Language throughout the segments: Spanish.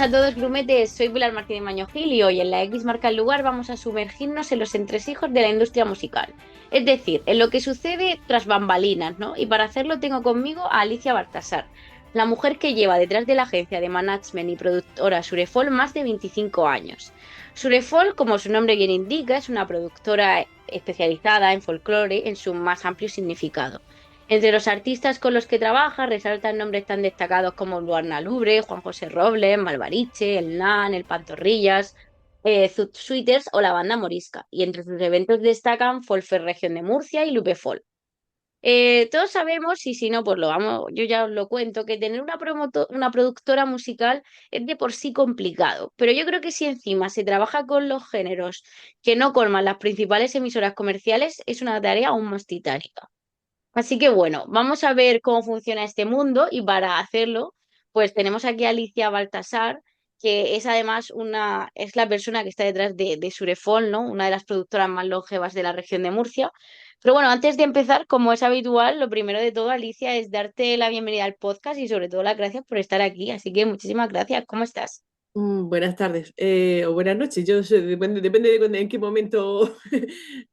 a todos, grumetes. Soy Pilar Martínez Maño Gil y hoy en la X marca el lugar vamos a sumergirnos en los entresijos de la industria musical. Es decir, en lo que sucede tras bambalinas, ¿no? Y para hacerlo tengo conmigo a Alicia Baltasar, la mujer que lleva detrás de la agencia de management y productora Surefol más de 25 años. Surefol, como su nombre bien indica, es una productora especializada en folclore en su más amplio significado. Entre los artistas con los que trabaja resaltan nombres tan destacados como Luarna Lubre, Juan José Robles, Malvariche, El Nan, El Pantorrillas, Zut Sweeters o la banda Morisca. Y entre sus eventos destacan Folfer Región de Murcia y Lupe Folk. Todos sabemos, y si no, pues lo vamos, yo ya os lo cuento, que tener una productora musical es de por sí complicado. Pero yo creo que si encima se trabaja con los géneros que no colman las principales emisoras comerciales, es una tarea aún más titánica. Así que bueno, vamos a ver cómo funciona este mundo y para hacerlo, pues tenemos aquí a Alicia Baltasar, que es además es la persona que está detrás de Surefol, ¿no? Una de las productoras más longevas de la región de Murcia. Pero bueno, antes de empezar, como es habitual, lo primero de todo, Alicia, es darte la bienvenida al podcast y sobre todo las gracias por estar aquí. Así que muchísimas gracias. ¿Cómo estás? Buenas tardes o buenas noches, depende de en qué momento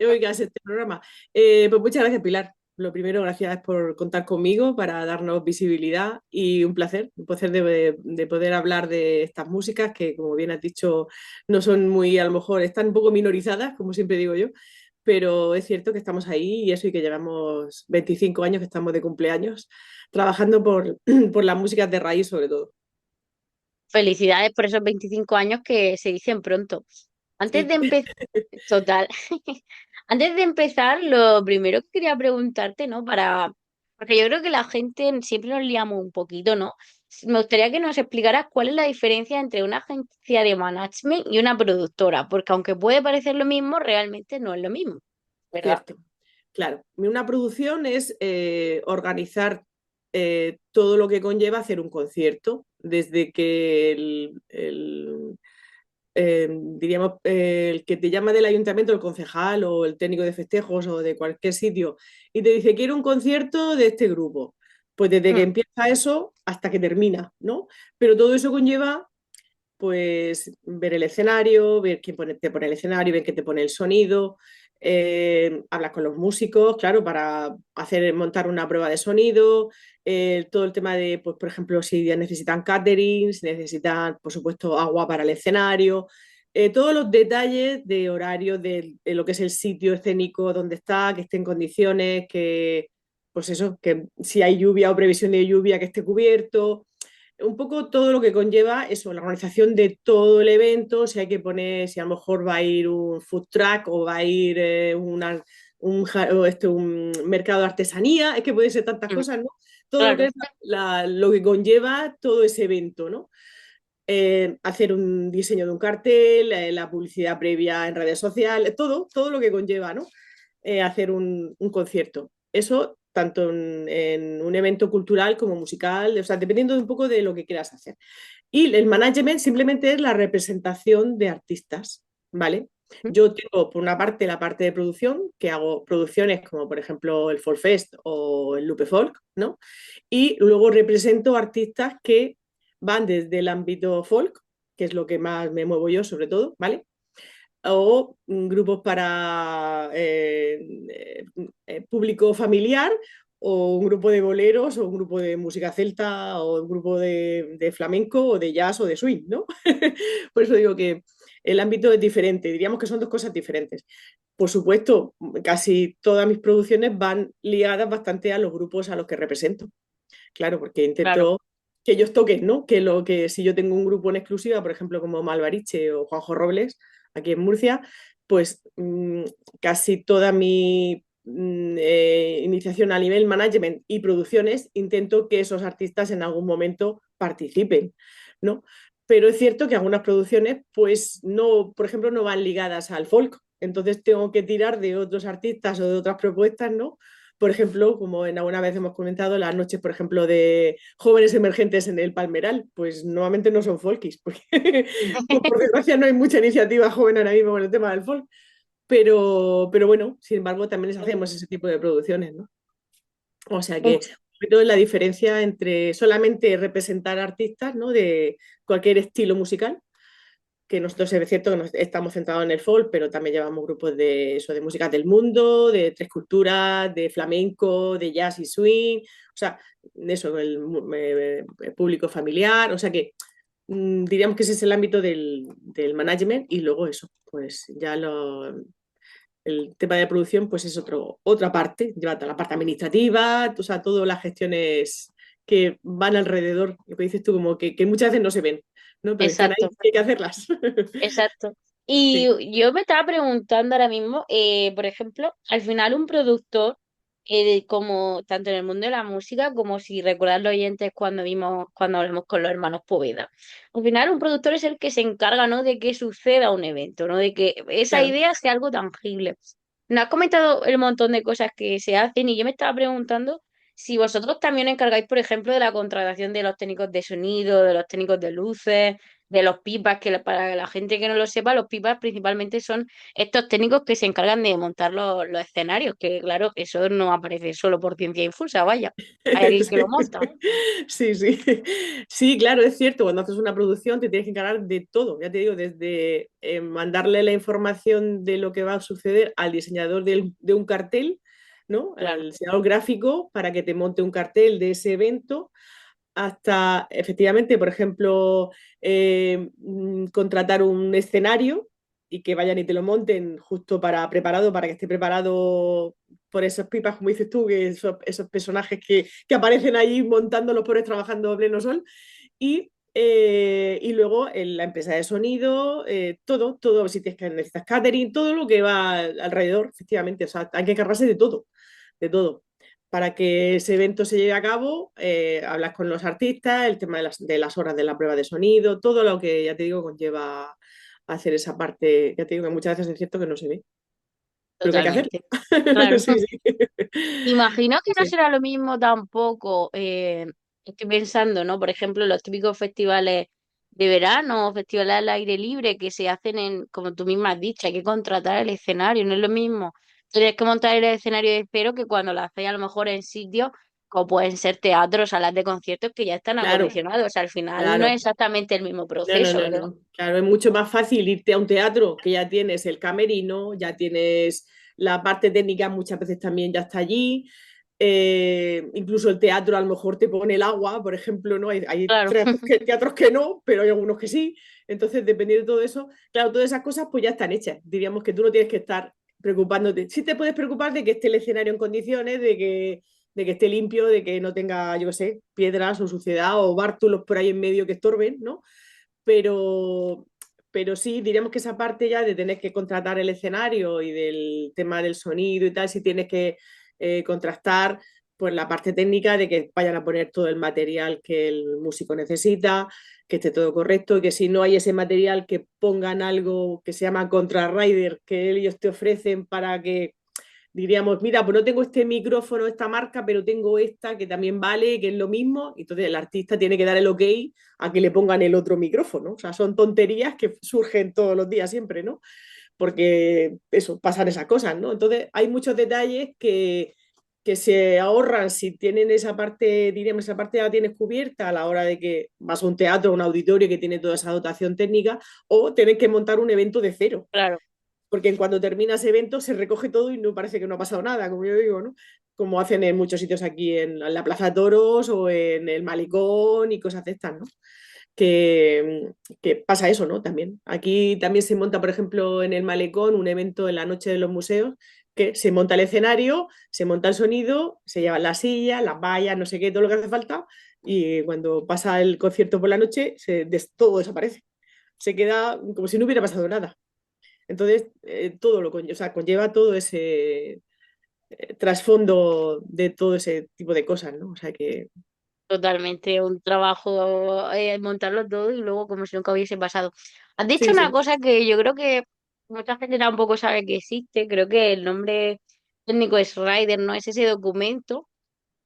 oigas este programa. Pues muchas gracias, Pilar. Lo primero, gracias por contar conmigo para darnos visibilidad y un placer de poder hablar de estas músicas que, como bien has dicho, no son muy, a lo mejor están un poco minorizadas, como siempre digo yo, pero es cierto que estamos ahí y eso y que llevamos 25 años que estamos de cumpleaños trabajando por las músicas de raíz sobre todo. Felicidades por esos 25 años que se dicen pronto. Antes Sí. de empezar, total. Antes de empezar, lo primero que quería preguntarte, ¿no? Porque yo creo que la gente siempre nos liamos un poquito, ¿no? Me gustaría que nos explicaras cuál es la diferencia entre una agencia de management y una productora, porque aunque puede parecer lo mismo, realmente no es lo mismo, ¿verdad? Cierto, claro. Una producción es organizar todo lo que conlleva hacer un concierto, desde que diríamos, el que te llama del ayuntamiento, el concejal o el técnico de festejos o de cualquier sitio, y te dice, quiero un concierto de este grupo. Pues desde que Mm, empieza eso hasta que termina, ¿no? Pero todo eso conlleva pues ver el escenario, ver te pone el escenario, ver qué te pone el sonido, hablas con los músicos, claro, para montar una prueba de sonido, todo el tema de, pues, por ejemplo, si ya necesitan catering, si necesitan, por supuesto, agua para el escenario, todos los detalles de horario de lo que es el sitio escénico, donde está, que esté en condiciones, que, pues eso, que si hay lluvia o previsión de lluvia, que esté cubierto un poco todo lo que conlleva eso, la organización de todo el evento, si hay que poner, si a lo mejor va a ir un food truck o va a ir un mercado de artesanía, es que puede ser tantas mm, cosas, ¿no? Todo lo que claro. es lo que conlleva todo ese evento, ¿no? Hacer un diseño de un cartel, la publicidad previa en redes sociales, todo lo que conlleva, ¿no? Hacer un concierto. Eso tanto en un evento cultural como musical, o sea, dependiendo de un poco de lo que quieras hacer. Y el management simplemente es la representación de artistas, ¿vale? Mm. Yo tengo por una parte la parte de producción, que hago producciones como por ejemplo el Folk Fest o el Lupe Folk, ¿no? Y luego represento artistas que van desde el ámbito folk, que es lo que más me muevo yo sobre todo, ¿vale? O grupos para público familiar, o un grupo de boleros, o un grupo de música celta, o un grupo de flamenco, o de jazz, o de swing, ¿no? Por eso digo que el ámbito es diferente, diríamos que son dos cosas diferentes. Por supuesto, casi todas mis producciones van ligadas bastante a los grupos a los que represento. Claro, porque Claro. intento que ellos toquen, ¿no? Que lo que si yo tengo un grupo en exclusiva, por ejemplo, como Malvariche o Juanjo Robles, aquí en Murcia, pues casi toda mi iniciación a nivel management y producciones, intento que esos artistas en algún momento participen, ¿no? Pero es cierto que algunas producciones, pues no, por ejemplo, no van ligadas al folk. Entonces tengo que tirar de otros artistas o de otras propuestas, ¿no? Por ejemplo, como en alguna vez hemos comentado, las noches, por ejemplo, de jóvenes emergentes en el Palmeral, pues nuevamente no son folkis, porque pues, por desgracia no hay mucha iniciativa joven ahora mismo con el tema del folk, pero bueno, sin embargo, también les hacemos ese tipo de producciones, ¿no? O sea que, todo es la diferencia entre solamente representar artistas, ¿no? De cualquier estilo musical, que nosotros es cierto que estamos centrados en el folk, pero también llevamos grupos de eso, de músicas del mundo, de tres culturas, de flamenco, de jazz y swing, o sea, de eso, el público familiar, o sea que diríamos que ese es el ámbito del management y luego eso, pues ya el tema de producción pues es otra parte, lleva toda la parte administrativa, o sea, todas las gestiones que van alrededor, lo que dices tú, como que muchas veces no se ven, ¿no? Pero están ahí Exacto. y hay que hacerlas. Exacto. Y Sí, yo me estaba preguntando ahora mismo, por ejemplo, al final un productor, como tanto en el mundo de la música, como si recuerdan los oyentes cuando hablamos con los hermanos Poveda. Al final un productor es el que se encarga, ¿no? De que suceda un evento, ¿no? De que esa claro. idea sea algo tangible. Nos has comentado el montón de cosas que se hacen y yo me estaba preguntando si vosotros también os encargáis, por ejemplo, de la contratación de los técnicos de sonido, de los técnicos de luces, de los pipas, que para la gente que no lo sepa, los pipas principalmente son estos técnicos que se encargan de montar los escenarios, que claro, eso no aparece solo por ciencia infusa, vaya, hay alguien que lo monta. Sí, sí. Sí, claro, es cierto. Cuando haces una producción te tienes que encargar de todo. Ya te digo, desde mandarle la información de lo que va a suceder al diseñador de un cartel, ¿no? Claro, Al diseñador gráfico para que te monte un cartel de ese evento, hasta efectivamente, por ejemplo, contratar un escenario y que vayan y te lo monten justo preparado, para que esté preparado por esas pipas, como dices tú, que esos personajes que aparecen ahí montando los pobres trabajando a pleno sol. Y luego en la empresa de sonido, todo, si tienes que necesitas catering, todo lo que va alrededor, efectivamente. O sea, hay que encargarse de todo, de todo. Para que ese evento se lleve a cabo, hablas con los artistas, el tema de las horas de la prueba de sonido, todo lo que ya te digo conlleva hacer esa parte. Ya te digo que muchas veces es cierto que no se ve, pero que hay que hacerlo. totalmente. Claro. Sí, sí. Imagino que no Sí, será lo mismo tampoco, estoy pensando, ¿no? Por ejemplo, los típicos festivales de verano, festivales al aire libre que se hacen como tú misma has dicho, hay que contratar el escenario, no es lo mismo. Tienes que montar el escenario de cero que cuando lo hacéis a lo mejor en sitios como pueden ser teatros, salas de conciertos que ya están claro, acondicionados. O sea, al final no es claro. exactamente el mismo No, no, proceso, no, ¿verdad? no. Claro, es mucho más fácil irte a un teatro que ya tienes el camerino, ya tienes la parte técnica, muchas veces también ya está allí. Incluso el teatro a lo mejor te pone el agua, por ejemplo, ¿no? Hay Claro, teatros que no, pero hay algunos que sí. Entonces, dependiendo de todo eso, claro, todas esas cosas pues ya están hechas. Diríamos que tú no tienes que estar preocupándote. Sí te puedes preocupar de que esté el escenario en condiciones, de que esté limpio, de que no tenga, yo qué sé, piedras o suciedad o bártulos por ahí en medio que estorben, ¿no? pero, pero sí, diríamos que esa parte ya de tener que contratar el escenario y del tema del sonido y tal, si tienes que contrastar pues la parte técnica de que vayan a poner todo el material que el músico necesita, que esté todo correcto y que si no hay ese material que pongan algo que se llama contrarrider que ellos te ofrecen para que diríamos, mira, pues no tengo este micrófono, esta marca, pero tengo esta que también vale, que es lo mismo. Entonces el artista tiene que dar el ok a que le pongan el otro micrófono. O sea, son tonterías que surgen todos los días siempre, ¿no? Porque eso, pasan esas cosas, ¿no? Entonces hay muchos detalles que se ahorran si tienen esa parte, diríamos, esa parte ya la tienes cubierta a la hora de que vas a un teatro, a un auditorio que tiene toda esa dotación técnica, o tener que montar un evento de cero claro. porque en cuando termina ese evento se recoge todo y no parece que no ha pasado nada, como yo digo, ¿no? Como hacen en muchos sitios aquí en la Plaza de Toros o en el Malecón y cosas de estas, ¿no? Que pasa eso, ¿no? También. Aquí también se monta, por ejemplo, en el Malecón un evento en la noche de los museos, que se monta el escenario, se monta el sonido, se llevan las sillas, las vallas, no sé qué, todo lo que hace falta, y cuando pasa el concierto por la noche, todo desaparece. Se queda como si no hubiera pasado nada. Entonces, todo o sea, conlleva todo ese trasfondo de todo ese tipo de cosas, ¿no? O sea que Totalmente, un trabajo montarlo todo y luego como si nunca hubiese pasado. Has dicho sí, una sí. cosa que yo creo que mucha gente tampoco sabe que existe. Creo que el nombre técnico es Rider, ¿no? Es ese documento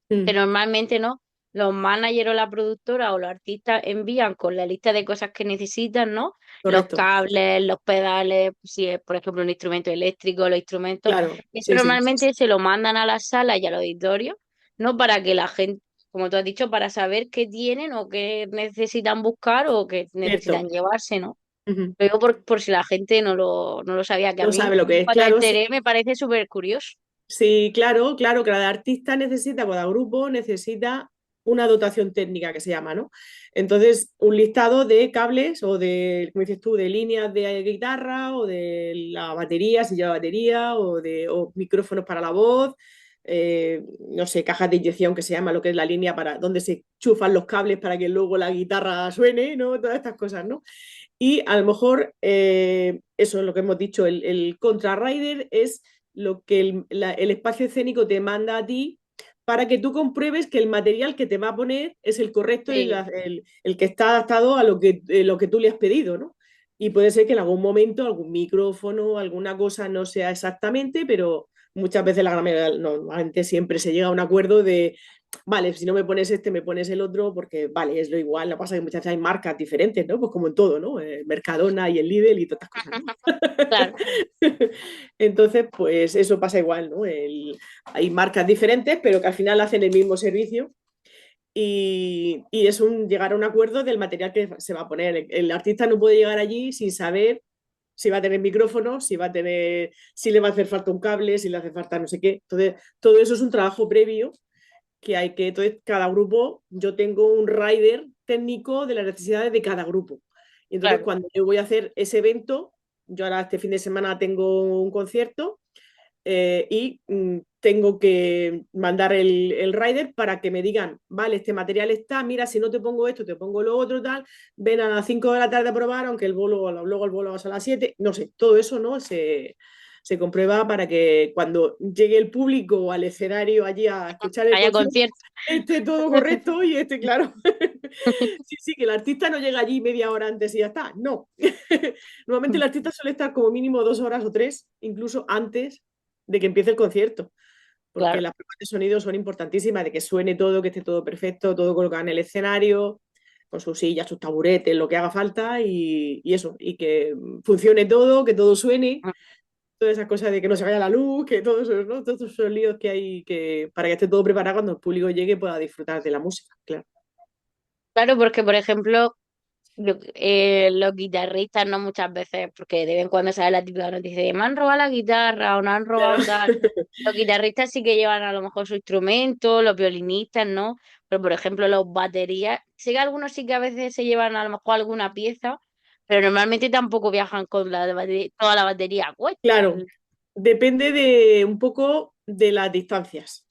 que Mm, normalmente no. Los managers o la productora o los artistas envían con la lista de cosas que necesitan, ¿no? Los correcto. cables, los pedales, si es por ejemplo un instrumento electrónico, los instrumentos. Claro, Eso sí, sí. normalmente se lo mandan a la sala y al auditorio ¿no? Para que la gente, como tú has dicho, para saber qué tienen o qué necesitan buscar o qué necesitan Cierto. llevarse, ¿no? Ujú. Lo digo por si la gente no lo sabía, que a No mí sabe lo que es, cuando me claro. enteré me parece súper curioso. Sí, claro, claro, cada artista necesita, cada grupo necesita una dotación técnica que se llama, ¿no? Entonces, un listado de cables o de, como dices tú, de líneas de guitarra o de la batería, si lleva batería, o micrófonos para la voz, no sé, cajas de inyección que se llama lo que es la línea para donde se chufan los cables para que luego la guitarra suene, ¿no? Todas estas cosas, ¿no? Y a lo mejor, eso es lo que hemos dicho, el contrarrider es lo que el espacio escénico te manda a ti para que tú compruebes que el material que te va a poner es el correcto y Sí. el que está adaptado a lo que tú le has pedido, ¿no? Y puede ser que en algún momento algún micrófono, alguna cosa no sea exactamente, pero muchas veces la gran mayoría, normalmente siempre se llega a un acuerdo de vale, si no me pones este, me pones el otro, porque vale, es lo igual. Lo que pasa es que muchas veces hay marcas diferentes, ¿no? Pues como en todo, ¿no? Mercadona y el Lidl y todas estas cosas, ¿no? Claro. Entonces, pues eso pasa igual, ¿no? Hay marcas diferentes, pero que al final hacen el mismo servicio y es llegar a un acuerdo del material que se va a poner. El artista no puede llegar allí sin saber si va a tener micrófono, si le va a hacer falta un cable, si le hace falta no sé qué. Entonces, todo eso es un trabajo previo entonces cada grupo, yo tengo un rider técnico de las necesidades de cada grupo. Y entonces Claro. cuando yo voy a hacer ese evento, yo ahora este fin de semana tengo un concierto y tengo que mandar el rider para que me digan, vale, este material está, mira, si no te pongo esto, te pongo lo otro, tal, ven a las 5 de la tarde a probar, aunque luego el bolo va a las 7 no sé, todo eso, ¿no? Se comprueba para que cuando llegue el público al escenario allí a escuchar el Haya concierto, concierto. esté todo correcto y esté claro. Sí, sí, que el artista no llega allí media hora antes y ya está. No. Normalmente el artista suele estar como mínimo 2 horas o tres, incluso antes de que empiece el concierto, porque Claro. las pruebas de sonido son importantísimas, de que suene todo, que esté todo perfecto, todo colocado en el escenario, con sus sillas, sus taburetes, lo que haga falta y eso, y que funcione todo, que todo suene, todas esas cosas de que no se vaya la luz, que todos esos, ¿no? Todos esos líos que hay que, para que esté todo preparado cuando el público llegue y pueda disfrutar de la música, claro. Claro, porque por ejemplo, los guitarristas no muchas veces, porque de vez en cuando sale la típica noticia de me han robado la guitarra o no han robado tal. Los guitarristas sí que llevan a lo mejor su instrumento, los violinistas, ¿no? Pero por ejemplo, los baterías, sí que algunos sí que a veces se llevan a lo mejor alguna pieza, pero normalmente tampoco viajan con toda la batería a cuestas. Claro, depende de un poco de las distancias.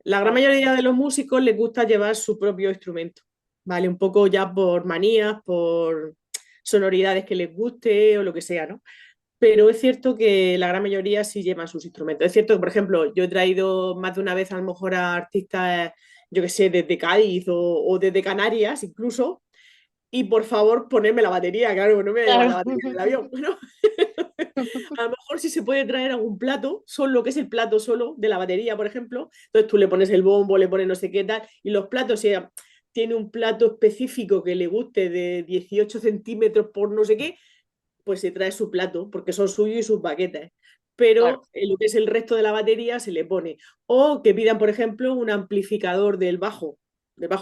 La gran Claro, mayoría de los músicos les gusta llevar su propio instrumento, ¿vale? Un poco ya por manías, por sonoridades que les guste o lo que sea, ¿no? Pero es cierto que la gran mayoría sí llevan sus instrumentos. Es cierto que, por ejemplo, yo he traído más de una vez a lo mejor a artistas, yo que sé, desde Cádiz o desde Canarias incluso, y por favor ponerme la batería, claro, no me voy a llevar la claro. batería del avión, ¿no? A lo mejor si se puede traer algún plato, solo lo que es el plato solo de la batería, por ejemplo. Entonces tú le pones el bombo, le pones no sé qué tal, y los platos, si tiene un plato específico que le guste de 18 centímetros por no sé qué, pues se trae su plato, porque son suyos y sus baquetas. Claro. Pero en lo que es el resto de la batería se le pone. O que pidan, por ejemplo, un amplificador del bajo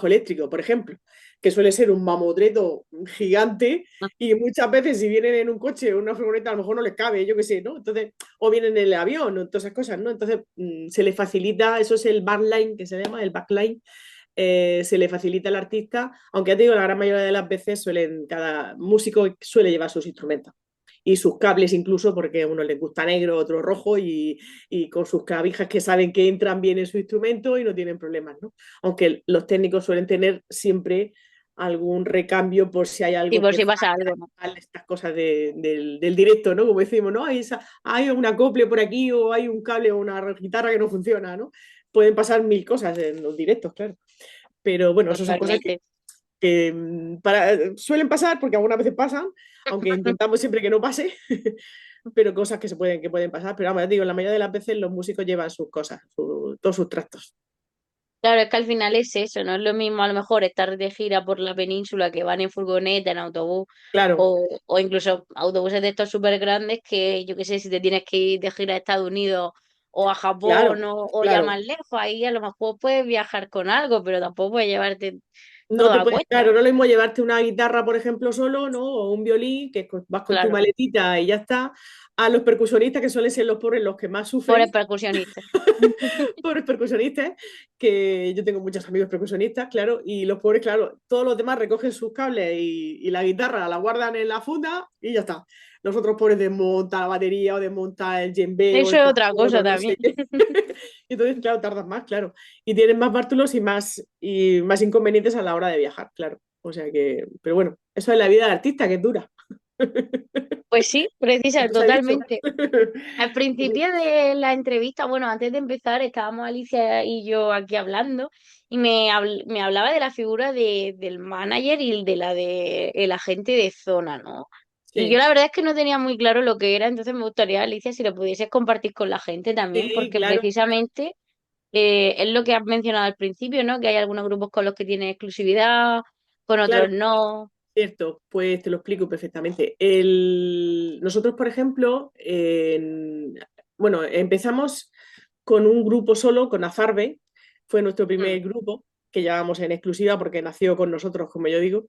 eléctrico, por ejemplo, que suele ser un mamotreto gigante y muchas veces si vienen en un coche o una furgoneta a lo mejor no les cabe, yo qué sé, ¿no? Entonces, o vienen en el avión o todas esas cosas, ¿no? Entonces, se les facilita, eso es el backline que se llama, el backline, se le facilita al artista, aunque ya te digo, la gran mayoría de las veces cada músico suele llevar sus instrumentos y sus cables incluso, porque a uno les gusta negro, otro rojo, y con sus clavijas que saben que entran bien en su instrumento y no tienen problemas, ¿no? Aunque los técnicos suelen tener siempre algún recambio por si hay Sí, algo por que si pasa algo, ¿no? falta, estas cosas del directo, ¿no? Como decimos, ¿no? Hay un acople por aquí o hay un cable o una guitarra que no funciona, ¿no? Pueden pasar mil cosas en los directos, claro. Pero bueno, esas son cosas Totalmente. suelen pasar porque algunas veces pasan, aunque intentamos siempre que no pase, pero cosas que pueden pasar. Pero vamos, ya digo, la mayoría de las veces los músicos llevan sus cosas, todos sus trastos. Claro, es que al final es eso, no es lo mismo a lo mejor estar de gira por la península que van en furgoneta, en autobús Claro, o incluso autobuses de estos súper grandes que yo qué sé, si te tienes que ir de gira a Estados Unidos o a Japón Claro, o ya claro. más lejos. Ahí a lo mejor puedes viajar con algo, pero tampoco puedes llevarte No todo te a puedes, cuenta. claro, no es lo mismo llevarte una guitarra, por ejemplo, solo, ¿no? O un violín, que vas con tu Claro, maletita y ya está. A los percusionistas, que suelen ser los pobres los que más por el sufren, percusionista. pobres percusionistas, que yo tengo muchos amigos percusionistas, claro, y los pobres, claro, todos los demás recogen sus cables y la guitarra la guardan en la funda y ya está. Los otros pobres desmontan la batería o desmontan el djembe o Eso el es otra tambor cosa o no también. sé qué. Y entonces, claro, tardan más, claro. Y tienen más bártulos y más inconvenientes a la hora de viajar, claro. O sea que, pero bueno, eso es la vida del artista, que es dura. Pues sí, precisa, Esto se ha dicho. totalmente. Al principio de la entrevista, bueno, antes de empezar, estábamos Alicia y yo aquí hablando y me hablaba de la figura del manager y de la de el agente de zona, ¿no? Y yo Sí, la verdad es que no tenía muy claro lo que era, entonces me gustaría, Alicia, si lo pudieses compartir con la gente también, sí, porque claro, precisamente es lo que has mencionado al principio, ¿no? Que hay algunos grupos con los que tienen exclusividad, con claro. otros no. Cierto, pues te lo explico perfectamente. Nosotros, por ejemplo, bueno, empezamos con un grupo solo, con Afarbe, fue nuestro Mm, primer grupo que llevábamos en exclusiva porque nació con nosotros, como yo digo.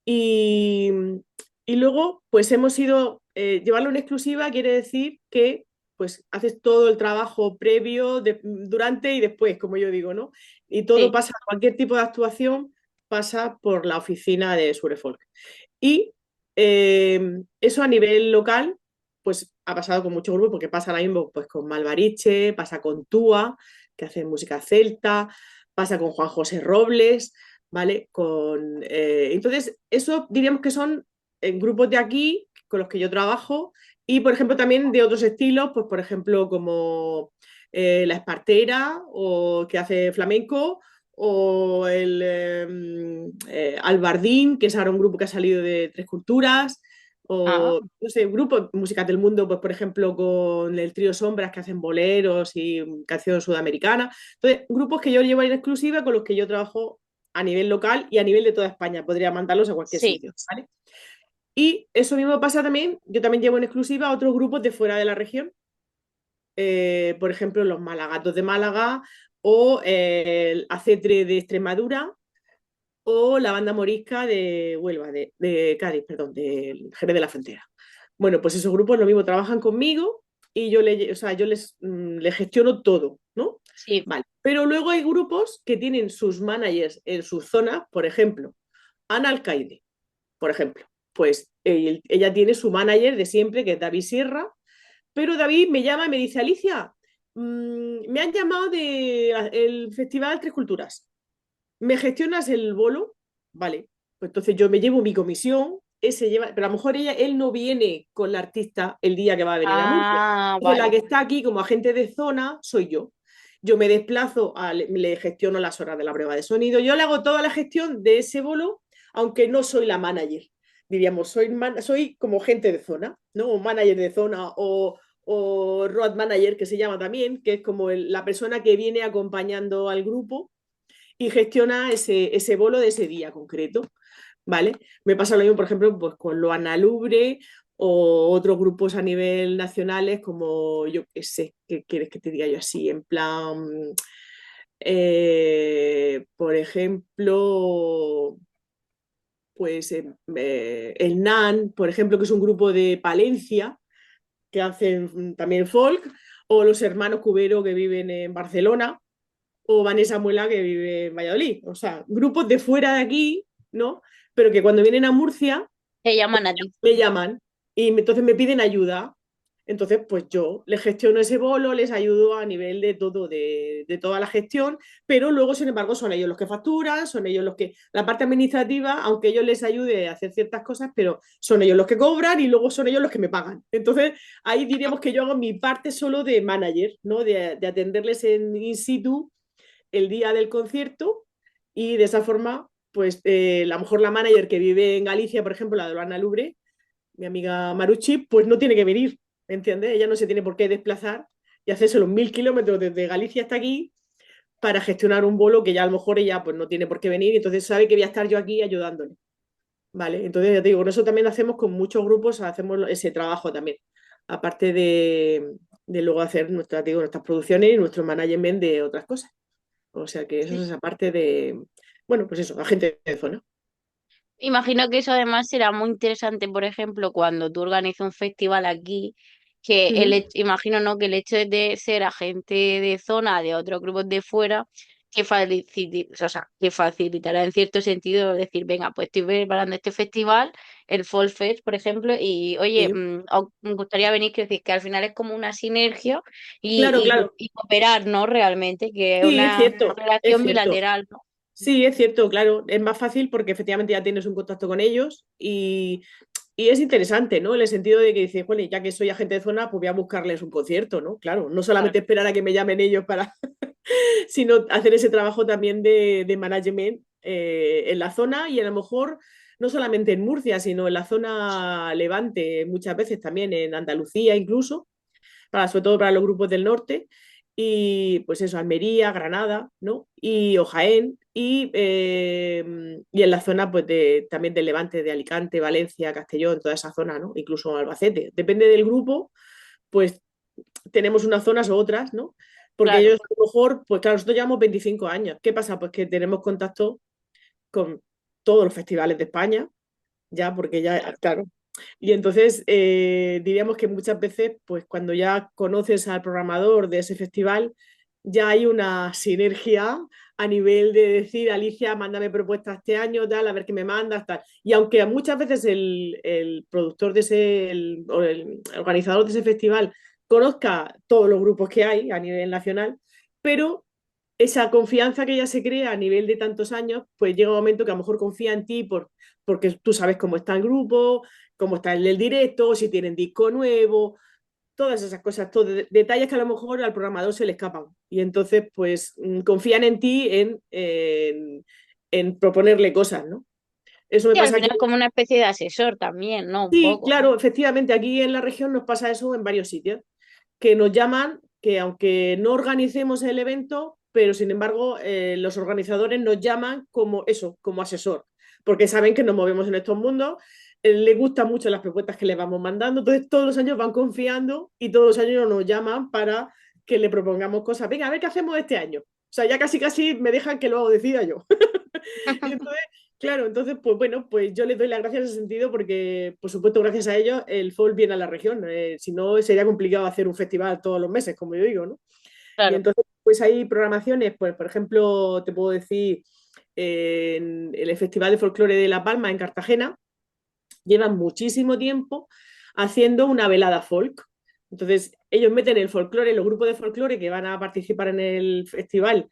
Y, y luego, pues hemos ido, llevarlo en exclusiva quiere decir que pues haces todo el trabajo previo, durante y después, como yo digo, ¿no? Y todo sí, pasa, cualquier tipo de actuación pasa por la oficina de Surefolk. Y eso a nivel local, pues ha pasado con muchos grupos, porque pasa ahora mismo pues, con Malvariche, pasa con Túa, que hace música celta, pasa con Juan José Robles, ¿vale? Entonces, eso diríamos que son grupos de aquí con los que yo trabajo y, por ejemplo, también de otros estilos, pues, por ejemplo, como La Espartera o que hace flamenco o el Albardín, que es ahora un grupo que ha salido de Tres Culturas, ah, o no sé, grupos, músicas del mundo, pues por ejemplo con el trío Sombras que hacen boleros y canción sudamericana. Entonces, grupos que yo llevo en exclusiva con los que yo trabajo a nivel local y a nivel de toda España, podría mandarlos a cualquier sí. sitio, ¿vale? Y eso mismo pasa también, yo también llevo en exclusiva a otros grupos de fuera de la región, por ejemplo, los Malagatos de Málaga o el Acetre de Extremadura o la banda morisca de Huelva, de Cádiz, perdón, de Jerez de la Frontera. Bueno, pues esos grupos lo mismo trabajan conmigo y o sea, yo les gestiono todo, ¿no? Sí. Vale. Pero luego hay grupos que tienen sus managers en sus zonas, por ejemplo, Ana Alcaide, por ejemplo. Pues ella tiene su manager de siempre, que es David Sierra, pero David me llama y me dice, Alicia, me han llamado del Festival Tres Culturas. ¿Me gestionas el bolo? Vale. Pues entonces yo me llevo mi comisión, ese lleva, pero a lo mejor él no viene con la artista el día que va a venir a Murcia. Ah, Entonces la vale. que está aquí como agente de zona soy yo. Yo me desplazo, le gestiono las horas de la prueba de sonido, yo le hago toda la gestión de ese bolo, aunque no soy la manager. Diríamos, soy como gente de zona, ¿no? O manager de zona o road manager, que se llama también, que es como la persona que viene acompañando al grupo y gestiona ese bolo de ese día concreto, ¿vale? Me pasa lo mismo, por ejemplo, pues con Loana Lubre o otros grupos a nivel nacionales como, yo qué sé, ¿qué quieres que te diga yo así? En plan, por ejemplo, pues el NAN, por ejemplo, que es un grupo de Palencia, que hacen también folk, o los hermanos Cubero que viven en Barcelona, o Vanessa Muela que vive en Valladolid. O sea, grupos de fuera de aquí, ¿no? Pero que cuando vienen a Murcia Te llaman a ti. me llaman y entonces me piden ayuda. Entonces, pues yo les gestiono ese bolo, les ayudo a nivel de todo, de toda la gestión, pero luego, sin embargo, son ellos los que facturan, son ellos los que, la parte administrativa, aunque yo les ayude a hacer ciertas cosas, pero son ellos los que cobran y luego son ellos los que me pagan. Entonces, ahí diríamos que yo hago mi parte solo de manager, ¿no? De atenderles en in situ el día del concierto y de esa forma, pues a lo mejor la manager que vive en Galicia, por ejemplo, la de Luana Lubre, mi amiga Marucci, pues no tiene que venir, ¿me entiendes? Ella no se tiene por qué desplazar y hacerse los 1000 kilómetros desde Galicia hasta aquí para gestionar un bolo que ya a lo mejor ella pues no tiene por qué venir, entonces sabe que voy a estar yo aquí ayudándole, ¿vale? Entonces ya te digo, con eso también hacemos con muchos grupos, hacemos ese trabajo también, aparte de luego hacer digo, nuestras producciones y nuestro management de otras cosas. O sea que eso es Sí. esa parte de, bueno, pues eso, agente de zona. Imagino que eso además será muy interesante, por ejemplo, cuando tú organizas un festival aquí, que Ujú. imagino, ¿no? Que el hecho de ser agente de zona de otros grupos de fuera, o sea, que facilitará en cierto sentido decir, venga, pues estoy preparando este festival, el Fall Fest, por ejemplo, y oye, Sí. me gustaría venir, que decir que al final es como una sinergia Claro, claro. y cooperar, ¿no? Realmente, que es Sí, es una cierto, es relación cierto. bilateral, ¿no? Sí, es cierto, claro. Es más fácil porque efectivamente ya tienes un contacto con ellos y es interesante, ¿no? En el sentido de que dices, bueno, ya que soy agente de zona, pues voy a buscarles un concierto, ¿no? Claro, no solamente Claro, esperar a que me llamen ellos para, sino hacer ese trabajo también de management en la zona y a lo mejor no solamente en Murcia, sino en la zona Levante, muchas veces también en Andalucía incluso, sobre todo para los grupos del norte, y pues eso, Almería, Granada, ¿no? Y o Jaén, y en la zona pues también del Levante, de Alicante, Valencia, Castellón, toda esa zona, ¿no? Incluso Albacete. Depende del grupo, pues tenemos unas zonas u otras, ¿no? Porque claro. ellos a lo mejor, pues claro, nosotros llevamos 25 años. ¿Qué pasa? Pues que tenemos contacto con todos los festivales de España, ya, porque ya, claro. Y entonces diríamos que muchas veces, pues cuando ya conoces al programador de ese festival, ya hay una sinergia a nivel de decir, Alicia, mándame propuestas este año, tal, a ver qué me mandas, tal. Y aunque muchas veces el productor de o el organizador de ese festival conozca todos los grupos que hay a nivel nacional, pero esa confianza que ya se crea a nivel de tantos años, pues llega un momento que a lo mejor confía en ti porque tú sabes cómo está el grupo, cómo está el directo, si tienen disco nuevo, todas esas cosas, detalles que a lo mejor al programador se le escapan. Y entonces, pues, confían en ti en proponerle cosas, ¿no? Eso me Sí, al pasa final aquí. es como una especie de asesor también, ¿no? Un Sí, poco. claro, efectivamente, aquí en la región nos pasa eso en varios sitios, que nos llaman, que aunque no organicemos el evento, pero sin embargo los organizadores nos llaman como eso, como asesor, porque saben que nos movemos en estos mundos, les gustan mucho las propuestas que les vamos mandando, entonces todos los años van confiando y todos los años nos llaman para que le propongamos cosas. Venga, a ver qué hacemos este año. O sea, ya casi casi me dejan que lo decida yo. Y entonces, claro, entonces, pues bueno, pues yo les doy las gracias en ese sentido porque, por supuesto, gracias a ellos el folk viene a la región. Si no, sería complicado hacer un festival todos los meses, como yo digo, ¿no? Y Claro. entonces, pues hay programaciones, pues por ejemplo, te puedo decir, en el Festival de Folclore de La Palma, en Cartagena, llevan muchísimo tiempo haciendo una velada folk. Entonces, ellos meten el folclore, los grupos de folclore que van a participar en el festival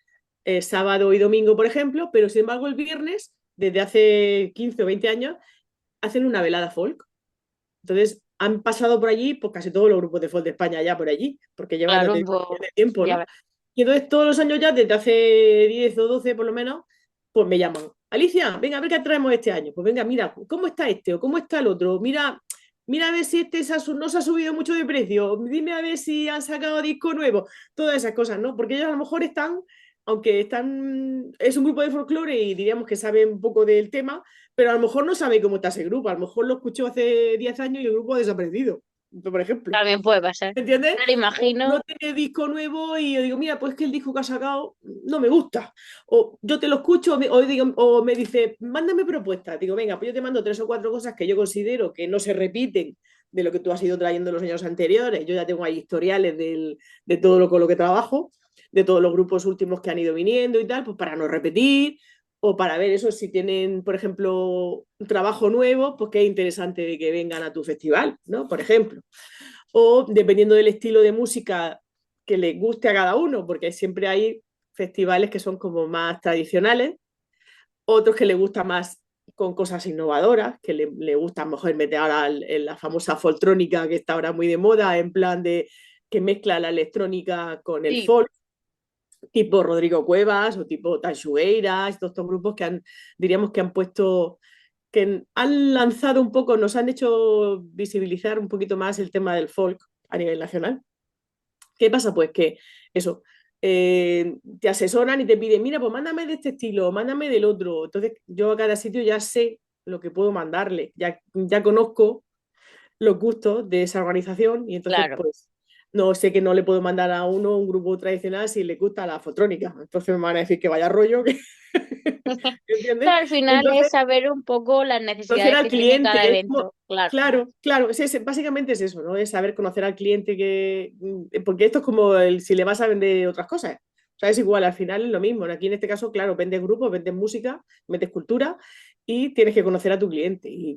sábado y domingo, por ejemplo, pero sin embargo el viernes, desde hace 15 o 20 años, hacen una velada folk. Entonces, han pasado por allí, pues casi todos los grupos de folk de España ya por allí, porque llevan Claro, desde pues, de tiempo, ya ¿no? ves. Y entonces todos los años ya, desde hace 10 o 12 por lo menos, pues me llaman. Alicia, venga, a ver qué traemos este año. Pues venga, mira, ¿cómo está este o cómo está el otro? Mira a ver si este no se ha subido mucho de precio. Dime a ver si han sacado disco nuevo. Todas esas cosas, ¿no? Porque ellos a lo mejor aunque es un grupo de folclore y diríamos que saben un poco del tema, pero a lo mejor no sabe cómo está ese grupo. A lo mejor lo escuchó hace 10 años y el grupo ha desaparecido, por ejemplo. También puede pasar. ¿Me entiendes? Claro, O no imagino. tiene disco nuevo y yo digo, mira, pues que el disco que ha sacado no me gusta. O yo te lo escucho o me dice, mándame propuestas. Digo, venga, pues yo te mando 3 o 4 cosas que yo considero que no se repiten de lo que tú has ido trayendo los años anteriores. Yo ya tengo ahí historiales de todo con lo que trabajo, de todos los grupos últimos que han ido viniendo y tal, pues para no repetir o para ver eso, si tienen, por ejemplo, un trabajo nuevo, pues qué interesante de que vengan a tu festival, ¿no? Por ejemplo. O dependiendo del estilo de música que les guste a cada uno, porque siempre hay festivales que son como más tradicionales, otros que les gusta más con cosas innovadoras, que le gusta mejor meter ahora en la famosa foltrónica que está ahora muy de moda, en plan de que mezcla la electrónica con el Sí. folk, tipo Rodrigo Cuevas o tipo Tanchugueiras, todos estos grupos diríamos que han puesto, que han lanzado un poco, nos han hecho visibilizar un poquito más el tema del folk a nivel nacional. ¿Qué pasa? Pues que eso, te asesoran y te piden, mira, pues mándame de este estilo, mándame del otro. Entonces yo a cada sitio ya sé lo que puedo mandarle, ya conozco los gustos de esa organización y entonces Claro. pues no sé que no le puedo mandar a uno un grupo tradicional si le gusta la fotrónica. Entonces me van a decir que vaya rollo, ¿entiendes? Pero al final es Entonces, saber un poco las conocer necesidades al que tiene cada cliente, es como, evento, claro. claro, claro, básicamente es eso, ¿no? Es saber conocer al cliente porque esto es como si le vas a vender otras cosas. O sea, es igual, al final es lo mismo. Aquí en este caso, claro, vendes grupos, vendes música, vendes cultura y tienes que conocer a tu cliente. Y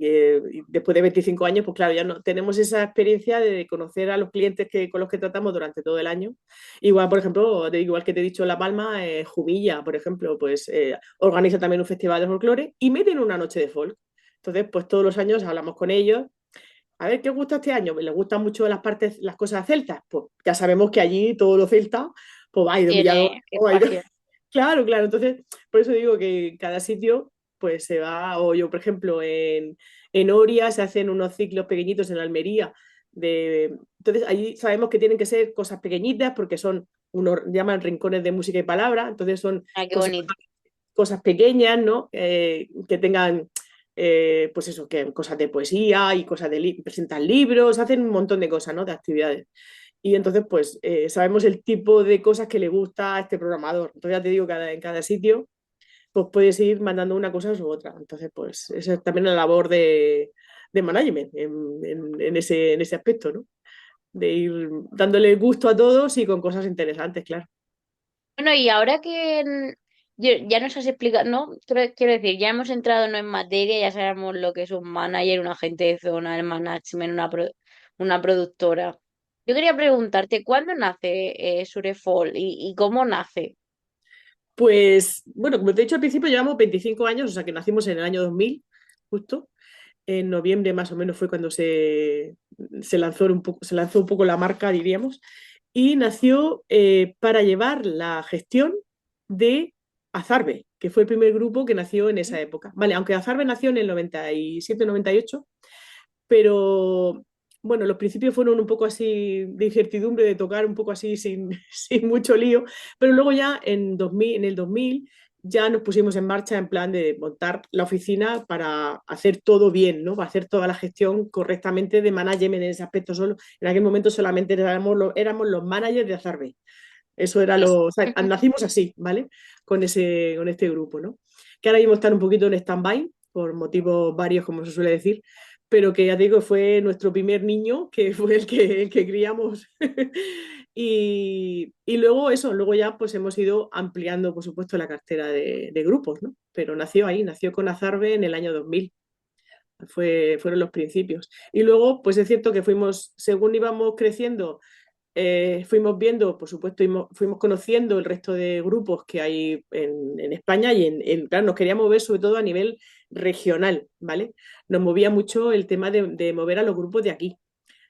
después de 25 años, pues claro, ya no tenemos esa experiencia de conocer a los clientes con los que tratamos durante todo el año. Igual, por ejemplo, igual que te he dicho La Palma, Jumilla, por ejemplo, pues organiza también un festival de folclore y meten una noche de folk. Entonces, pues todos los años hablamos con ellos. A ver, ¿qué os gusta este año? Pues, ¿les gustan mucho las cosas celtas? Pues ya sabemos que allí todo lo celta, pues va, ha ido humillado. Tiene espacio. Claro, claro. Entonces, por eso digo que cada sitio, pues se va, o yo, por ejemplo, en Oria se hacen unos ciclos pequeñitos en Almería. Entonces, allí sabemos que tienen que ser cosas pequeñitas porque son unos, llaman rincones de música y palabra, entonces son Ay, qué cosas bonito. cosas pequeñas, ¿no? Que tengan, pues eso, que cosas de poesía y cosas presentan libros, hacen un montón de cosas, ¿no? De actividades. Y entonces, pues, sabemos el tipo de cosas que le gusta a este programador. Entonces, ya te digo, en cada sitio, pues puedes ir mandando una cosa u otra. Entonces, pues, esa es también la labor de management en ese aspecto, ¿no? De ir dándole gusto a todos y con cosas interesantes, claro. Bueno, y ahora que ya nos has explicado, ¿no? Quiero decir, ya hemos entrado ¿no? en materia, ya sabemos lo que es un manager, un agente de zona, el management, una productora. Yo quería preguntarte, ¿cuándo nace Surefall y cómo nace? Pues, bueno, como te he dicho al principio, llevamos 25 años, o sea que nacimos en el año 2000, justo. En noviembre más o menos fue cuando se lanzó un poco la marca, diríamos, y nació para llevar la gestión de Azarbe, que fue el primer grupo que nació en esa época. Vale, aunque Azarbe nació en el 97-98, pero bueno, los principios fueron un poco así de incertidumbre, de tocar un poco así sin, sin mucho lío, pero luego ya en el 2000 ya nos pusimos en marcha en plan de montar la oficina para hacer todo bien, ¿no? Para hacer toda la gestión correctamente de management en ese aspecto. Solo, en aquel momento solamente éramos los managers de Azarbe. Eso era Es- o sea, nacimos así, ¿vale? Con este grupo, ¿no? Que ahora mismo están un poquito en stand-by, por motivos varios, como se suele decir, pero que ya te digo, fue nuestro primer niño, que fue el que criamos. Y luego eso, luego ya pues hemos ido ampliando, por supuesto, la cartera de grupos, ¿no? Pero nació ahí, nació con Azarbe en el año 2000. Fueron los principios. Y luego, pues es cierto que según íbamos creciendo, fuimos viendo, por supuesto, fuimos conociendo el resto de grupos que hay en España y claro, nos queríamos mover sobre todo a nivel regional, ¿vale? Nos movía mucho el tema de mover a los grupos de aquí,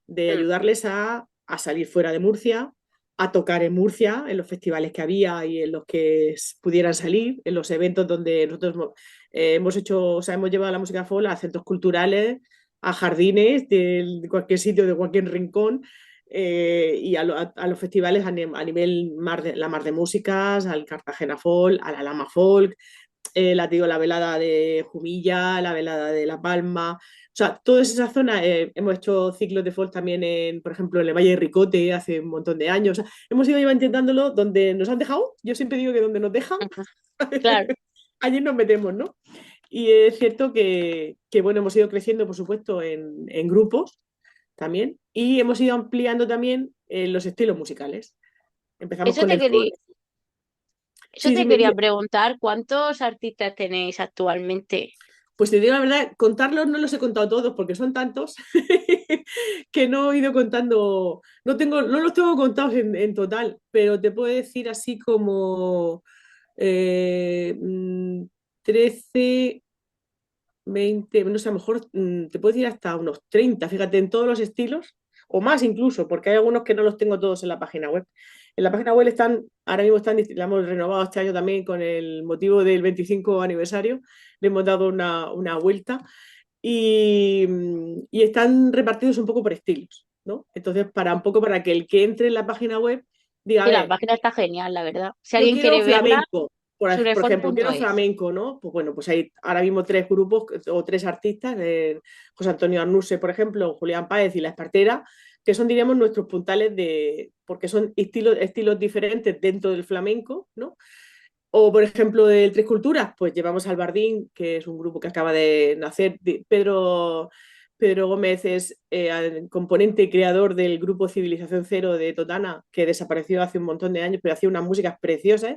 de Mm. ayudarles a salir fuera de Murcia, a tocar en Murcia, en los festivales que había y en los que pudieran salir, en los eventos donde nosotros hemos hecho, o sea, hemos llevado la música folk a centros culturales, a jardines de cualquier sitio, de cualquier rincón, y a los festivales a nivel la Mar de Músicas, al Cartagena Folk, a la Lama Folk, la velada de Jumilla, la velada de La Palma. O sea, toda esa zona, hemos hecho ciclos de folk también, por ejemplo, en el Valle de Ricote hace un montón de años. O sea, hemos ido intentándolo donde nos han dejado. Yo siempre digo que donde nos dejan, Ujú. Claro. allí nos metemos, ¿no? Y es cierto bueno, hemos ido creciendo, por supuesto, en grupos también. Y hemos ido ampliando también los estilos musicales. Empezamos Eso con te el folk. quería, eso Sí, te dime, quería dime. preguntar, ¿cuántos artistas tenéis actualmente? Pues te digo la verdad, contarlos no los he contado todos porque son tantos que no he ido contando, no los tengo contados en total, pero te puedo decir así como eh, mm, 13, 20, no sé, a lo mejor te puedo decir hasta unos 30, fíjate, en todos los estilos, o más incluso, porque hay algunos que no los tengo todos en la página web. En la página web ahora mismo la hemos renovado este año también con el motivo del 25 aniversario, le hemos dado una vuelta y están repartidos un poco por estilos, ¿no? Entonces, un poco para que el que entre en la página web diga, a Sí, la ver, página está genial, la verdad. Si yo alguien quiero quiere verla, flamenco, por ejemplo, quiero surefol.es. flamenco, ¿no? Pues bueno, pues hay ahora mismo tres grupos o tres artistas, José Antonio Arnuse, por ejemplo, Julián Páez y La Espartera, que son, diríamos, nuestros puntales porque son estilos diferentes dentro del flamenco, ¿no? O, por ejemplo, el Tres Culturas, pues llevamos al Bardín, que es un grupo que acaba de nacer. Pedro Gómez es el componente y creador del grupo Civilización Cero de Totana, que desapareció hace un montón de años, pero hacía unas músicas preciosas.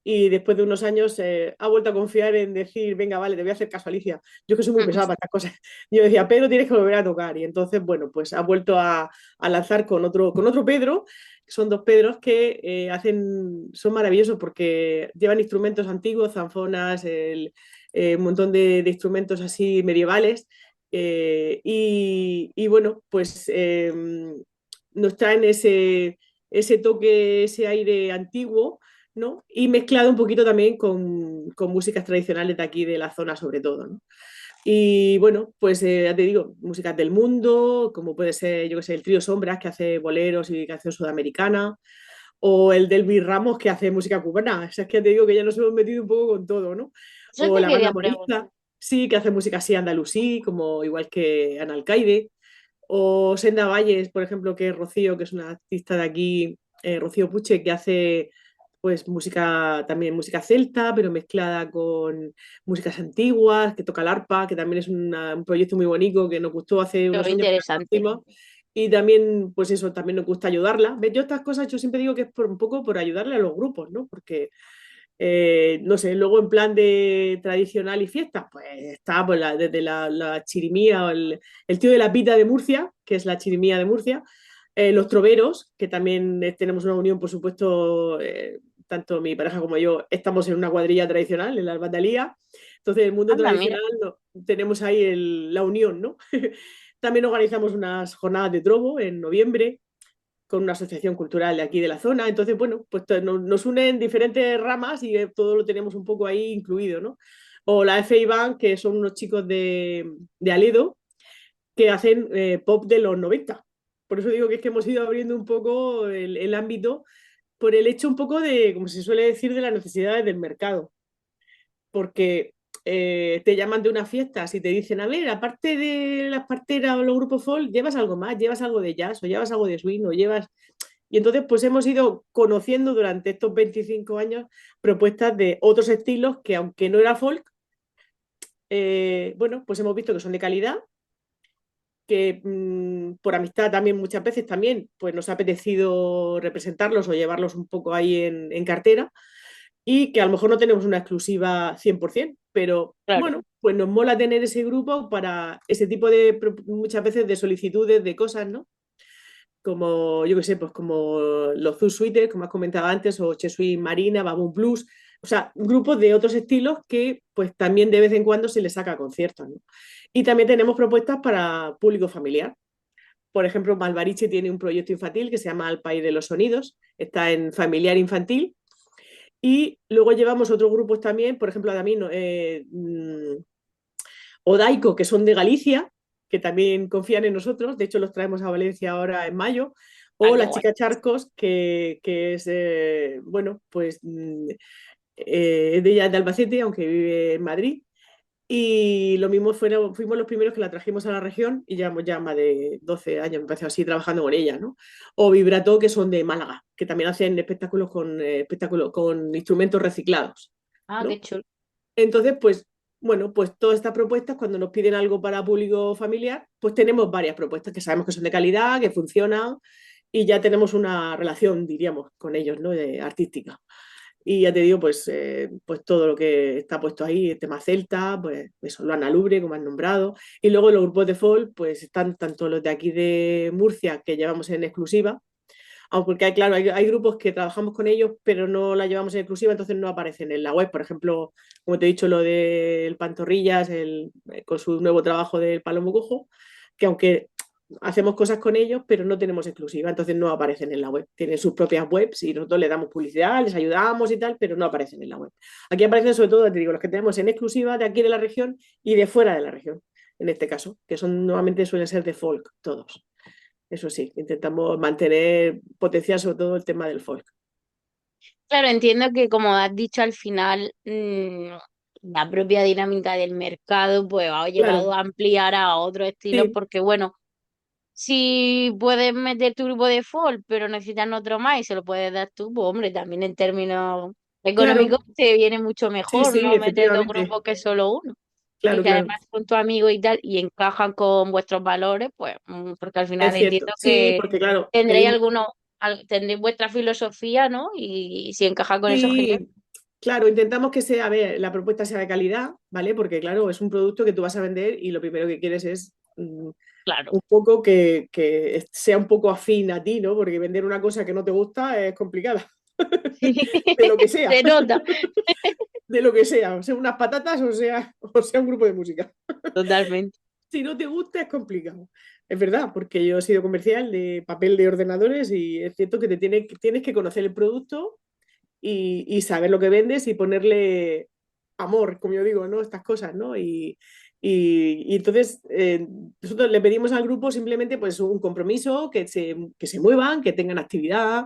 Y después de unos años ha vuelto a confiar en decir, venga, vale, te voy a hacer caso, Alicia. Yo que soy muy pesada para estas cosas. Yo decía, Pedro, tienes que volver a tocar. Y entonces, bueno, pues ha vuelto a lanzar con otro Pedro. Son dos Pedros que son maravillosos porque llevan instrumentos antiguos, zanfonas, un montón de instrumentos así medievales. Y bueno, pues nos traen ese toque, ese aire antiguo, ¿no? Y mezclado un poquito también con músicas tradicionales de aquí de la zona sobre todo, ¿no? Y bueno, pues ya te digo, músicas del mundo, como puede ser, yo que sé, el trío Sombras que hace boleros y canción sudamericana, o el Delvis Ramos que hace música cubana. O sea, es que ya te digo que ya nos hemos metido un poco con todo, ¿no? Eso O te la banda quería preguntar. Morista, sí, que hace música así andalusí, como igual que Analcaide. O Senda Valles, por ejemplo, que es Rocío, que es una artista de aquí, Rocío Puche, que hace pues música, también música celta, pero mezclada con músicas antiguas, que toca el arpa, que también es un proyecto muy bonito que nos gustó hace Pero unos años, pero no interesante. hicimos. Y también, pues eso, también nos gusta ayudarla. ¿Ves? Yo estas cosas, yo siempre digo que es un poco por ayudarle a los grupos, ¿no? Porque no sé, luego en plan de tradicional y fiestas, pues está pues, desde la chirimía o el tío de la pita de Murcia, que es la chirimía de Murcia, los troveros, que también tenemos una unión, por supuesto, tanto mi pareja como yo estamos en una cuadrilla tradicional, en la Albandalía, entonces el mundo Anda, mira. tradicional tenemos ahí la unión, ¿no? También organizamos unas jornadas de trovo en noviembre, con una asociación cultural de aquí de la zona. Entonces, bueno, pues nos unen diferentes ramas y todo lo tenemos un poco ahí incluido, ¿no? O la FA Band, que son unos chicos de Aledo que hacen pop de los 90. Por eso digo que es que hemos ido abriendo un poco el ámbito por el hecho un poco de, como se suele decir, de las necesidades del mercado. Porque te llaman de una fiesta, si te dicen, a ver, aparte de las parteras o los grupos folk, llevas algo más, llevas algo de jazz o llevas algo de swing o llevas y entonces, pues hemos ido conociendo durante estos 25 años propuestas de otros estilos que, aunque no era folk, bueno, pues hemos visto que son de calidad, que por amistad también muchas veces también, pues nos ha apetecido representarlos o llevarlos un poco ahí en cartera y que a lo mejor no tenemos una exclusiva 100%, pero Claro. bueno, pues nos mola tener ese grupo para ese tipo de, muchas veces, de solicitudes de cosas, ¿no? Como, yo qué sé, pues como los Zoo Suites, como has comentado antes, o Chesuit Marina, Baboon Blues, o sea, grupos de otros estilos que pues también de vez en cuando se les saca conciertos, ¿no? Y también tenemos propuestas para público familiar. Por ejemplo, Malvariche tiene un proyecto infantil que se llama Al País de los Sonidos, está en familiar infantil. Y luego llevamos otros grupos también, por ejemplo, también Odaico, que son de Galicia, que también confían en nosotros, de hecho los traemos a Valencia ahora en mayo, Ah, o qué la guay. chica Charcos, que es, bueno, pues es de ella de Albacete, aunque vive en Madrid, y lo mismo fuimos los primeros que la trajimos a la región y llevamos ya más de 12 años, me parece así, trabajando con ella, ¿no? O Vibrato, que son de Málaga, que también hacen espectáculos con instrumentos reciclados, Ah, qué ¿no? chulo. Entonces, pues, bueno, pues todas estas propuestas, cuando nos piden algo para público familiar, pues tenemos varias propuestas que sabemos que son de calidad, que funcionan y ya tenemos una relación, diríamos, con ellos, ¿no? Artística. Y ya te digo, pues todo lo que está puesto ahí, el tema celta, pues eso, lo Lubre, como has nombrado. Y luego los grupos de folk, pues están tanto los de aquí de Murcia, que llevamos en exclusiva, aunque hay, claro, hay grupos que trabajamos con ellos, pero no la llevamos en exclusiva, entonces no aparecen en la web. Por ejemplo, como te he dicho, lo del Pantorrillas, con su nuevo trabajo del Palomo Cojo, que aunque hacemos cosas con ellos, pero no tenemos exclusiva, entonces no aparecen en la web. Tienen sus propias webs y nosotros les damos publicidad, les ayudamos y tal, pero no aparecen en la web. Aquí aparecen sobre todo, te digo, los que tenemos en exclusiva de aquí de la región y de fuera de la región, en este caso, que son normalmente suelen ser de folk todos. Eso sí, intentamos mantener, potenciar sobre todo el tema del folk. Claro, entiendo que como has dicho al final, la propia dinámica del mercado pues ha llevado Claro, a ampliar a otros estilos sí, porque bueno, si puedes meter tu grupo de folk, pero necesitan otro más y se lo puedes dar tú, pues hombre, también en términos Claro, económicos te viene mucho sí, mejor sí, no meter dos efectivamente. grupos que solo uno. Y Claro, que claro. además son tus amigos y tal, y encajan con vuestros valores, pues, porque al Es final cierto. entiendo Sí, que porque claro, tendréis queréis. algunos, tendréis vuestra filosofía, ¿no? Y si encaja con eso, genial. Sí, claro, intentamos que sea, a ver, la propuesta sea de calidad, ¿vale? Porque claro, es un producto que tú vas a vender y lo primero que quieres es Claro. un poco que sea un poco afín a ti, ¿no? Porque vender una cosa que no te gusta es complicada, de lo que sea, Se nota. de lo que sea unas patatas o sea un grupo de música. Totalmente. Si no te gusta es complicado. Es verdad, porque yo he sido comercial de papel de ordenadores y es cierto que tienes que conocer el producto y saber lo que vendes y ponerle amor, como yo digo, ¿no? Estas cosas, ¿no? Y entonces nosotros le pedimos al grupo simplemente pues un compromiso, que se muevan, que tengan actividad,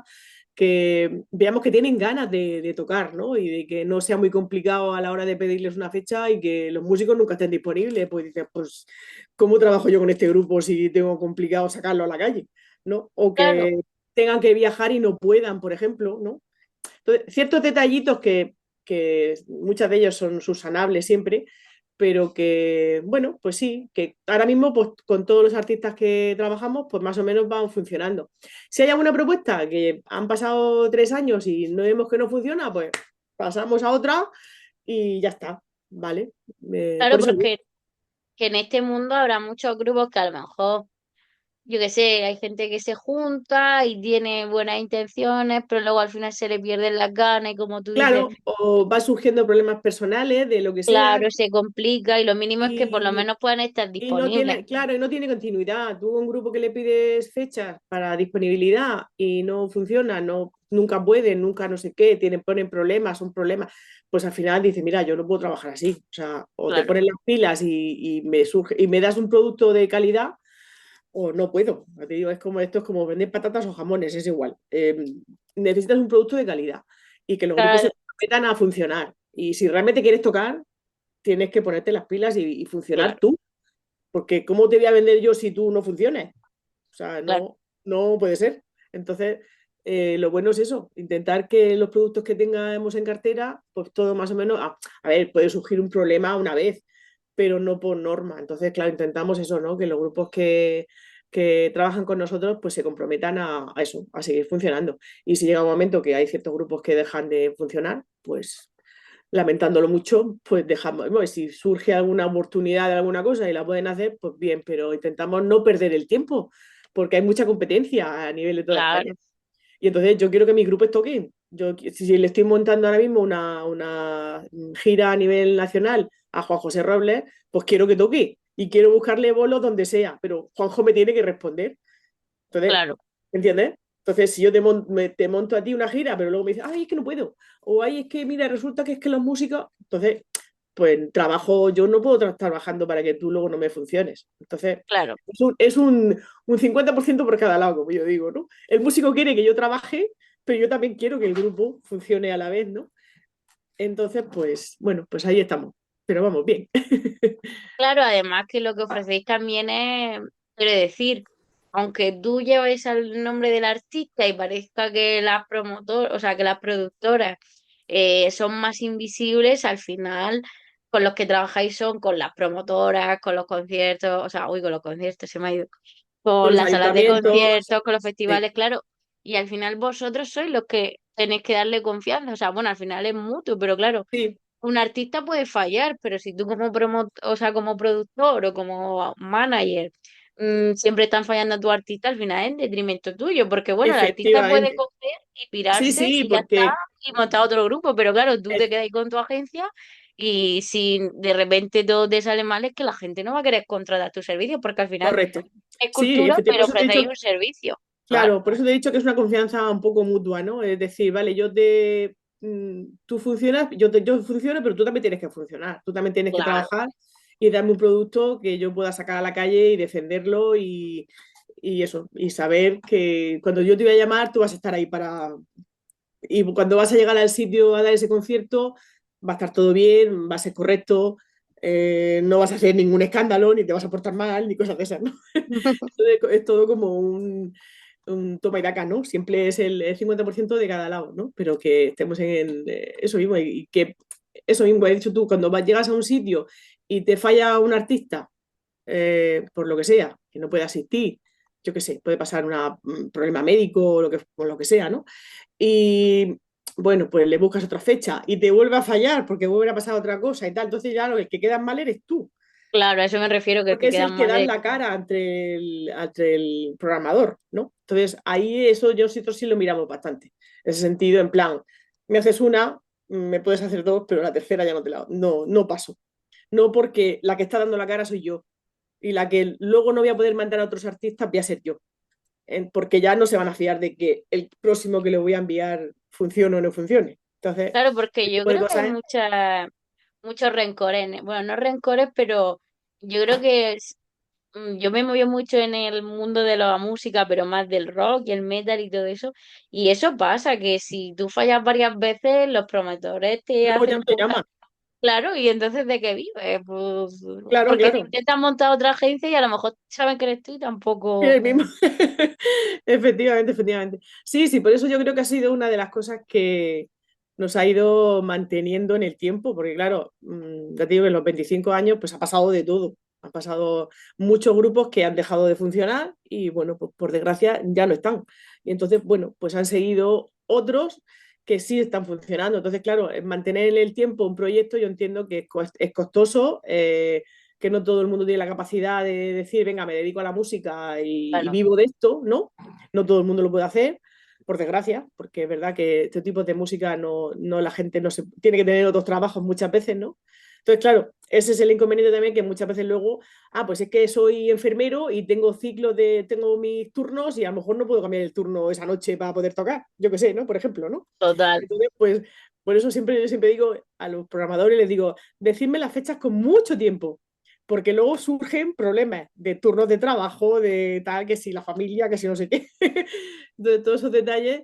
que veamos que tienen ganas de tocar, ¿no? Y de que no sea muy complicado a la hora de pedirles una fecha y que los músicos nunca estén disponibles, pues dices, pues, ¿cómo trabajo yo con este grupo si tengo complicado sacarlo a la calle? ¿No? O Claro, que tengan que viajar y no puedan, por ejemplo, ¿no? Entonces, ciertos detallitos que muchas de ellos son subsanables siempre, pero que, bueno, pues sí, que ahora mismo pues, con todos los artistas que trabajamos, pues más o menos van funcionando. Si hay alguna propuesta que han pasado 3 años y no vemos que no funciona, pues pasamos a otra y ya está, ¿vale? claro, Por eso, porque que en este mundo habrá muchos grupos que a lo mejor, yo qué sé, hay gente que se junta y tiene buenas intenciones, pero luego al final se le pierden las ganas y como tú dices, claro, o va surgiendo problemas personales de lo que sea, claro, se complica y lo mínimo es que por lo y menos puedan estar Y no disponibles. tiene, claro, y no tiene continuidad. Tú un grupo que le pides fechas para disponibilidad y no funciona, no, nunca pueden, nunca no sé qué, ponen problemas, son problemas, pues al final dices, mira, yo no puedo trabajar así. O sea, o te Claro, ponen las pilas y me das un producto de calidad, o no puedo. Ya te digo, esto es como vender patatas o jamones, es igual. Necesitas un producto de calidad y que los grupos claro, se metan a funcionar. Y si realmente quieres tocar, tienes que ponerte las pilas y funcionar claro, tú porque ¿cómo te voy a vender yo si tú no funciones? O sea, claro. no puede ser. Entonces, lo bueno es eso, intentar que los productos que tengamos en cartera, pues todo más o menos, a ver, puede surgir un problema una vez, pero no por norma. Entonces, claro, intentamos eso, ¿no? Que los grupos que trabajan con nosotros, pues se comprometan a eso, a seguir funcionando. Y si llega un momento que hay ciertos grupos que dejan de funcionar, pues lamentándolo mucho, pues dejamos, bueno, si surge alguna oportunidad de alguna cosa y la pueden hacer, pues bien, pero intentamos no perder el tiempo, porque hay mucha competencia a nivel de toda España. Claro, Y entonces yo quiero que mis grupos toquen. Si le estoy montando ahora mismo una gira a nivel nacional a Juan José Robles, pues quiero que toque y quiero buscarle bolos donde sea, pero Juanjo me tiene que responder. Entonces, claro, ¿entiendes? Entonces, si yo te monto a ti una gira, pero luego me dices, ay, es que no puedo, o ay, es que, mira, resulta que es que los músicos, entonces, pues trabajo, yo no puedo estar trabajando para que tú luego no me funciones. Entonces, claro, es un 50% por cada lado, como yo digo, ¿no? El músico quiere que yo trabaje, pero yo también quiero que el grupo funcione a la vez, ¿no? Entonces, pues, bueno, pues ahí estamos. Pero vamos, bien. claro, además que lo que ofrecéis también es, quiero decir, aunque tú lleves el nombre del artista y parezca que las promotoras, o sea, que las productoras son más invisibles, al final con los que trabajáis son con las promotoras, con los conciertos, o sea, uy, con los conciertos se me ha ido, Con con los las salas de ayuntamientos, conciertos, con los sí, festivales, claro, y al final vosotros sois los que tenéis que darle confianza, o sea, bueno, al final es mutuo, pero claro, sí, un artista puede fallar, pero si tú como o sea, como productor o como manager siempre están fallando a tu artista, al final es en detrimento tuyo, porque bueno, el artista puede efectivamente. coger y Sí, pirarse sí, y ya está, porque y montar otro grupo, pero claro, tú es te quedas ahí con tu agencia y si de repente todo te sale mal, es que la gente no va a querer contratar tus servicios, porque al final correcto. es Sí, cultura, efectivamente, pero por eso te he ofrecéis dicho, un servicio. Claro, claro, por eso te he dicho que es una confianza un poco mutua, ¿no? Es decir, vale, tú funcionas, yo funciono, pero tú también tienes que funcionar, tú también tienes que claro, trabajar y darme un producto que yo pueda sacar a la calle y defenderlo y eso, y saber que cuando yo te voy a llamar, tú vas a estar ahí y cuando vas a llegar al sitio a dar ese concierto, va a estar todo bien, va a ser correcto, no vas a hacer ningún escándalo, ni te vas a portar mal, ni cosas de esas, ¿no? Es todo como un toma y daca, ¿no? Siempre es el 50% de cada lado, ¿no? Pero que estemos en eso mismo y que eso mismo, has dicho tú, cuando llegas a un sitio y te falla un artista, por lo que sea, que no puede asistir, yo qué sé, puede pasar un problema médico o lo que sea, ¿no? Y bueno, pues le buscas otra fecha y te vuelve a fallar porque vuelve a pasar otra cosa y tal. Entonces ya lo que queda mal eres tú, Claro, a eso me refiero, que el porque que es queda el que mal da es... la cara entre el programador, ¿no? Entonces ahí eso nosotros sí lo miramos bastante. En ese sentido, en plan, me haces una, me puedes hacer dos, pero la tercera ya no te la... No, no paso. No porque la que está dando la cara soy yo y la que luego no voy a poder mandar a otros artistas voy a ser yo, porque ya no se van a fiar de que el próximo que le voy a enviar funcione o no funcione. Entonces, Claro, porque este yo tipo de creo que hay cosas, ¿eh? muchos rencores, bueno, no rencores, pero yo creo que yo me moví mucho en el mundo de la música, pero más del rock y el metal y todo eso. Y eso pasa, que si tú fallas varias veces, los promotores te Luego ya hacen no te puta. llaman. Claro, y entonces ¿de qué vives? Pues Claro, porque te claro. intentan montar otra agencia y a lo mejor saben que eres tú y Sí, el tampoco. mismo. Efectivamente, efectivamente. Sí, sí, por eso yo creo que ha sido una de las cosas que nos ha ido manteniendo en el tiempo, porque claro, ya te digo que en los 25 años pues ha pasado de todo. Han pasado muchos grupos que han dejado de funcionar y bueno, pues por desgracia ya no están. Y entonces, bueno, pues han seguido otros que sí están funcionando. Entonces, claro, mantener en el tiempo un proyecto yo entiendo que es costoso. Que no todo el mundo tiene la capacidad de decir, venga, me dedico a la música y Bueno, vivo de esto, ¿no? No todo el mundo lo puede hacer, por desgracia, porque es verdad que este tipo de música no la gente no se tiene que tener otros trabajos muchas veces, ¿no? Entonces, claro, ese es el inconveniente también que muchas veces luego, pues es que soy enfermero y tengo mis turnos y a lo mejor no puedo cambiar el turno esa noche para poder tocar, yo qué sé, ¿no? Por ejemplo, ¿no? total. Entonces, pues, por eso yo siempre digo a los programadores, les digo, decidme las fechas con mucho tiempo, porque luego surgen problemas de turnos de trabajo, de tal, que si la familia, que si no sé qué. Entonces, todos esos detalles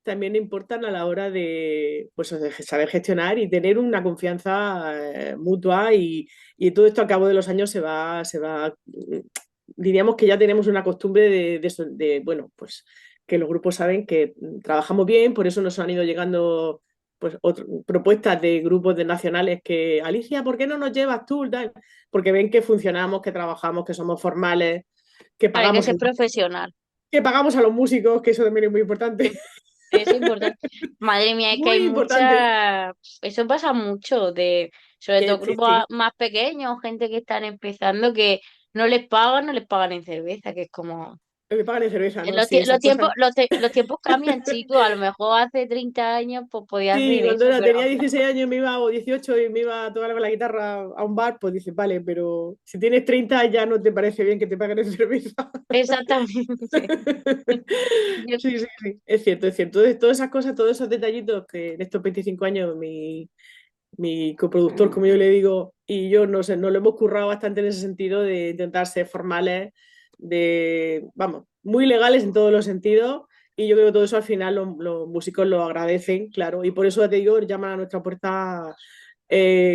también importan a la hora de, pues, de saber gestionar y tener una confianza mutua y todo esto a cabo de los años diríamos que ya tenemos una costumbre bueno, pues que los grupos saben que trabajamos bien, por eso nos han ido llegando pues propuestas de grupos de nacionales que, Alicia, ¿por qué no nos llevas tú? Tal? Porque ven que funcionamos, que trabajamos, que somos formales, que Hay que pagamos, ser profesional. que pagamos a los músicos, que eso también es muy importante. Es importante. Madre mía, es que hay Muy importante. mucha... Eso pasa mucho de, sobre todo Sí, grupos sí, más pequeños, gente que están empezando, que no les pagan en cerveza, que es como... me pagan en cerveza, ¿no? Sí, Los esas tiempos, cosas. los tiempos cambian, chicos. A lo mejor hace 30 años pues podía Sí, hacer cuando eso, pero tenía 16 años o 18 y me iba a tocar con la guitarra a un bar, pues dices, vale, pero si tienes 30 ya no te parece bien que te paguen en cerveza. exactamente. Yo- Sí, sí, sí, es cierto, es cierto. Entonces, todas esas cosas, todos esos detallitos que en estos 25 años mi coproductor, como yo le digo, y yo no sé, nos lo hemos currado bastante en ese sentido de intentar ser formales, vamos, muy legales en todos los sentidos. Y yo creo que todo eso al final los músicos lo agradecen, claro. Y por eso ya te digo, llaman a nuestra puerta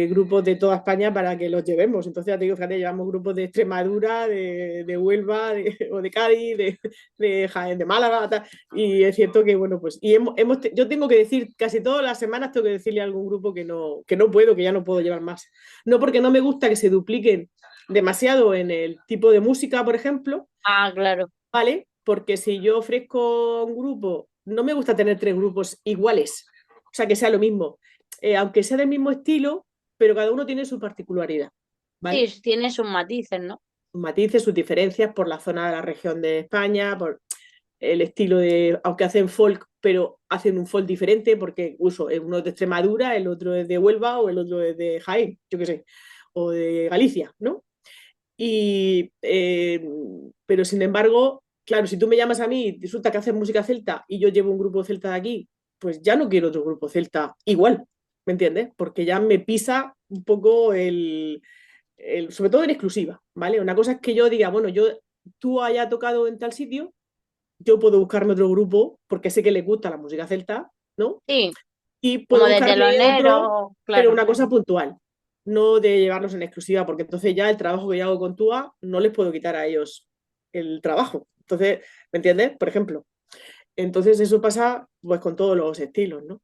grupos de toda España para que los llevemos. Entonces ya te digo, fíjate, llevamos grupos de Extremadura, de Huelva, o de Cádiz, de Jaén, de Málaga, tal. Y es cierto que, bueno, pues, y yo tengo que decir, casi todas las semanas tengo que decirle a algún grupo que no puedo, que ya no puedo llevar más. No porque no me gusta que se dupliquen demasiado en el tipo de música, por ejemplo, Ah, claro. ¿vale? Porque si yo ofrezco un grupo, no me gusta tener tres grupos iguales, o sea, que sea lo mismo, aunque sea del mismo estilo, pero cada uno tiene su particularidad, ¿vale? Sí, tiene sus matices, ¿no? Sus matices, sus diferencias por la zona de la región de España, por el estilo aunque hacen folk, pero hacen un folk diferente, porque uno es de Extremadura, el otro es de Huelva o el otro es de Jaén, yo qué sé, o de Galicia, ¿no? Y, pero sin embargo, claro, si tú me llamas a mí y resulta que haces música celta y yo llevo un grupo celta de aquí, pues ya no quiero otro grupo celta igual, ¿me entiendes? Porque ya me pisa un poco sobre todo en exclusiva, ¿vale? Una cosa es que yo diga, bueno, tú haya tocado en tal sitio, yo puedo buscarme otro grupo porque sé que le gusta la música celta, ¿no? Sí, Y como puedo de buscarme otro, telonero, pero claro. una cosa puntual. no de llevarlos en exclusiva, porque entonces ya el trabajo que yo hago con TUA no les puedo quitar a ellos el trabajo. Entonces, ¿me entiendes? Por ejemplo. Entonces eso pasa pues con todos los estilos, ¿no?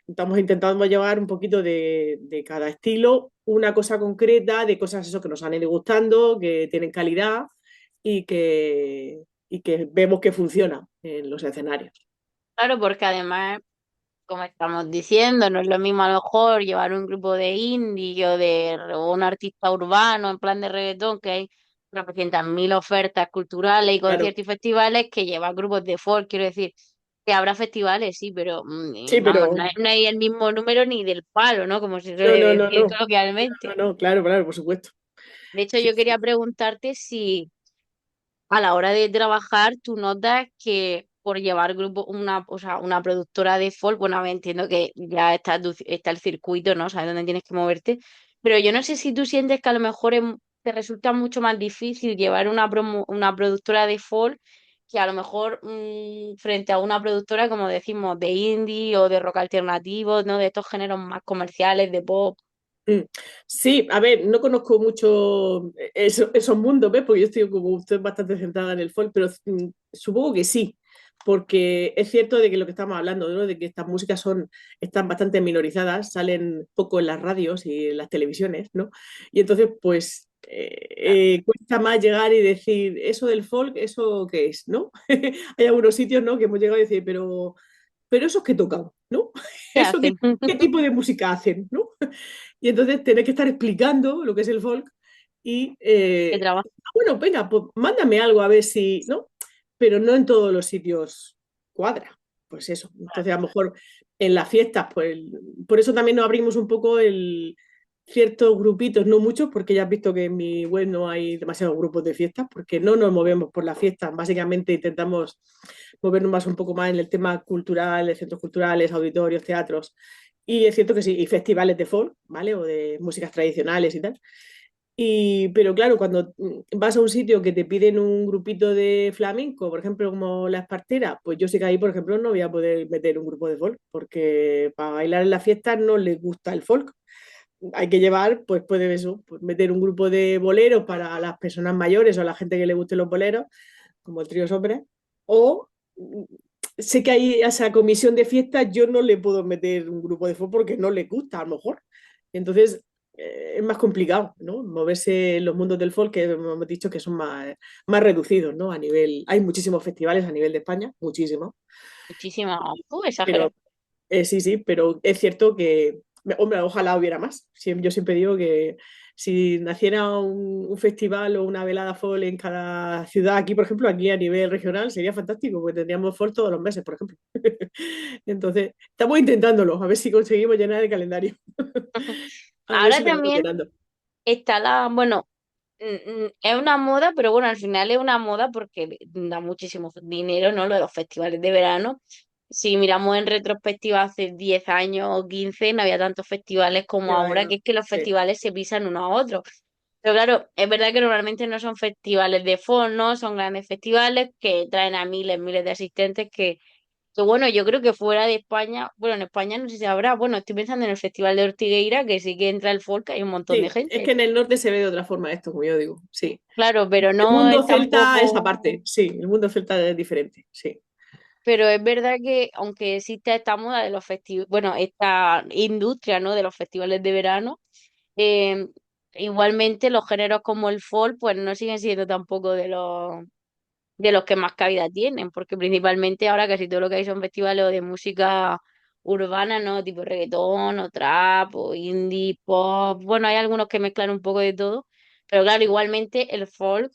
Estamos intentando llevar un poquito de cada estilo, una cosa concreta, de cosas eso que nos han ido gustando, que tienen calidad y que vemos que funciona en los escenarios. Claro, porque además, como estamos diciendo, no es lo mismo a lo mejor llevar un grupo de indie o un artista urbano en plan de reggaetón, que hay 300.000 ofertas culturales y Claro, conciertos y festivales, que llevar grupos de folk. Quiero decir, que habrá festivales, sí, pero sí, vamos, pero no hay el mismo número ni del palo, ¿no? Como se no, suele no, no, decir no, no, coloquialmente. no, claro, claro, por supuesto. De hecho, Sí, yo sí. quería preguntarte si a la hora de trabajar, tú notas que por llevar grupo, o sea, una productora de folk, bueno, a ver, entiendo que ya está el circuito, ¿no? Sabes dónde tienes que moverte, pero yo no sé si tú sientes que a lo mejor te resulta mucho más difícil llevar una productora de folk que a lo mejor frente a una productora, como decimos, de indie o de rock alternativo, ¿no? De estos géneros más comerciales, de pop. Mm. Sí, a ver, no conozco mucho esos mundos, ¿ves? Porque yo estoy como usted bastante centrada en el folk, pero supongo que sí, porque es cierto de que lo que estamos hablando, ¿no? De que estas músicas están bastante minorizadas, salen poco en las radios y en las televisiones, ¿no? Y entonces, pues, cuesta más llegar y decir, eso del folk, ¿eso qué es, no? Hay algunos sitios, ¿no? Que hemos llegado a decir, pero esos que tocan, ¿no? ¿Qué ¿Eso hacen? qué tipo de música hacen, ¿no? Y entonces tener que estar explicando lo que es el folk y, ¿Qué trabajo? bueno, venga, pues mándame algo a ver si, ¿no? Pero no en todos los sitios cuadra, pues eso. Entonces a lo mejor en las fiestas, pues por eso también nos abrimos un poco ciertos grupitos, no muchos, porque ya has visto que en mi web no hay demasiados grupos de fiestas, porque no nos movemos por las fiestas, básicamente intentamos movernos más un poco más en el tema cultural, de centros culturales, auditorios, teatros, y es cierto que sí, y festivales de folk, ¿vale? O de músicas tradicionales y tal. Pero claro, cuando vas a un sitio que te piden un grupito de flamenco, por ejemplo, como La Espartera, pues yo sé que ahí, por ejemplo, no voy a poder meter un grupo de folk, porque para bailar en la fiesta no les gusta el folk. Hay que llevar, pues puede eso, pues meter un grupo de boleros para las personas mayores o a la gente que le gusten los boleros, como el trío Hombre, o sé que ahí a esa comisión de fiestas yo no le puedo meter un grupo de folk porque no le gusta, a lo mejor. Entonces, es más complicado, ¿no? Moverse en los mundos del folk, que hemos dicho que son más reducidos, ¿no? A nivel, hay muchísimos festivales a nivel de España, muchísimos, Muchísimo. Exagero. pero sí, sí, pero es cierto que, hombre, ojalá hubiera más. Yo siempre digo que si naciera un festival o una velada folk en cada ciudad, aquí, por ejemplo, aquí a nivel regional, sería fantástico, porque tendríamos folk todos los meses, por ejemplo. Entonces, estamos intentándolo, a ver si conseguimos llenar el calendario. A ver Ahora si lo vamos también llenando. está bueno, es una moda, pero bueno, al final es una moda porque da muchísimo dinero, ¿no? Lo de los festivales de verano. Si miramos en retrospectiva hace 10 años o 15 no había tantos festivales como Ya, ahora, ya. que es que los Sí. festivales se pisan uno a otro. Pero claro, es verdad que normalmente no son festivales de fondo, son grandes festivales que traen a miles, miles de asistentes que bueno, yo creo que fuera de España, bueno, en España no sé si habrá, bueno, estoy pensando en el Festival de Ortigueira, que sí que entra el folk, hay un montón de Sí, es gente. que en el norte se ve de otra forma esto, como yo digo, sí. Claro, pero El no mundo es celta es tampoco, aparte, sí, el mundo celta es diferente, sí. pero es verdad que aunque existe esta moda de los festivales, bueno, esta industria, ¿no? De los festivales de verano, eh, igualmente los géneros como el folk, pues no siguen siendo tampoco de los que más cabida tienen, porque principalmente ahora casi todo lo que hay son festivales o de música urbana, ¿no? Tipo reggaetón o trap o indie, pop. Bueno, hay algunos que mezclan un poco de todo, pero claro, igualmente el folk,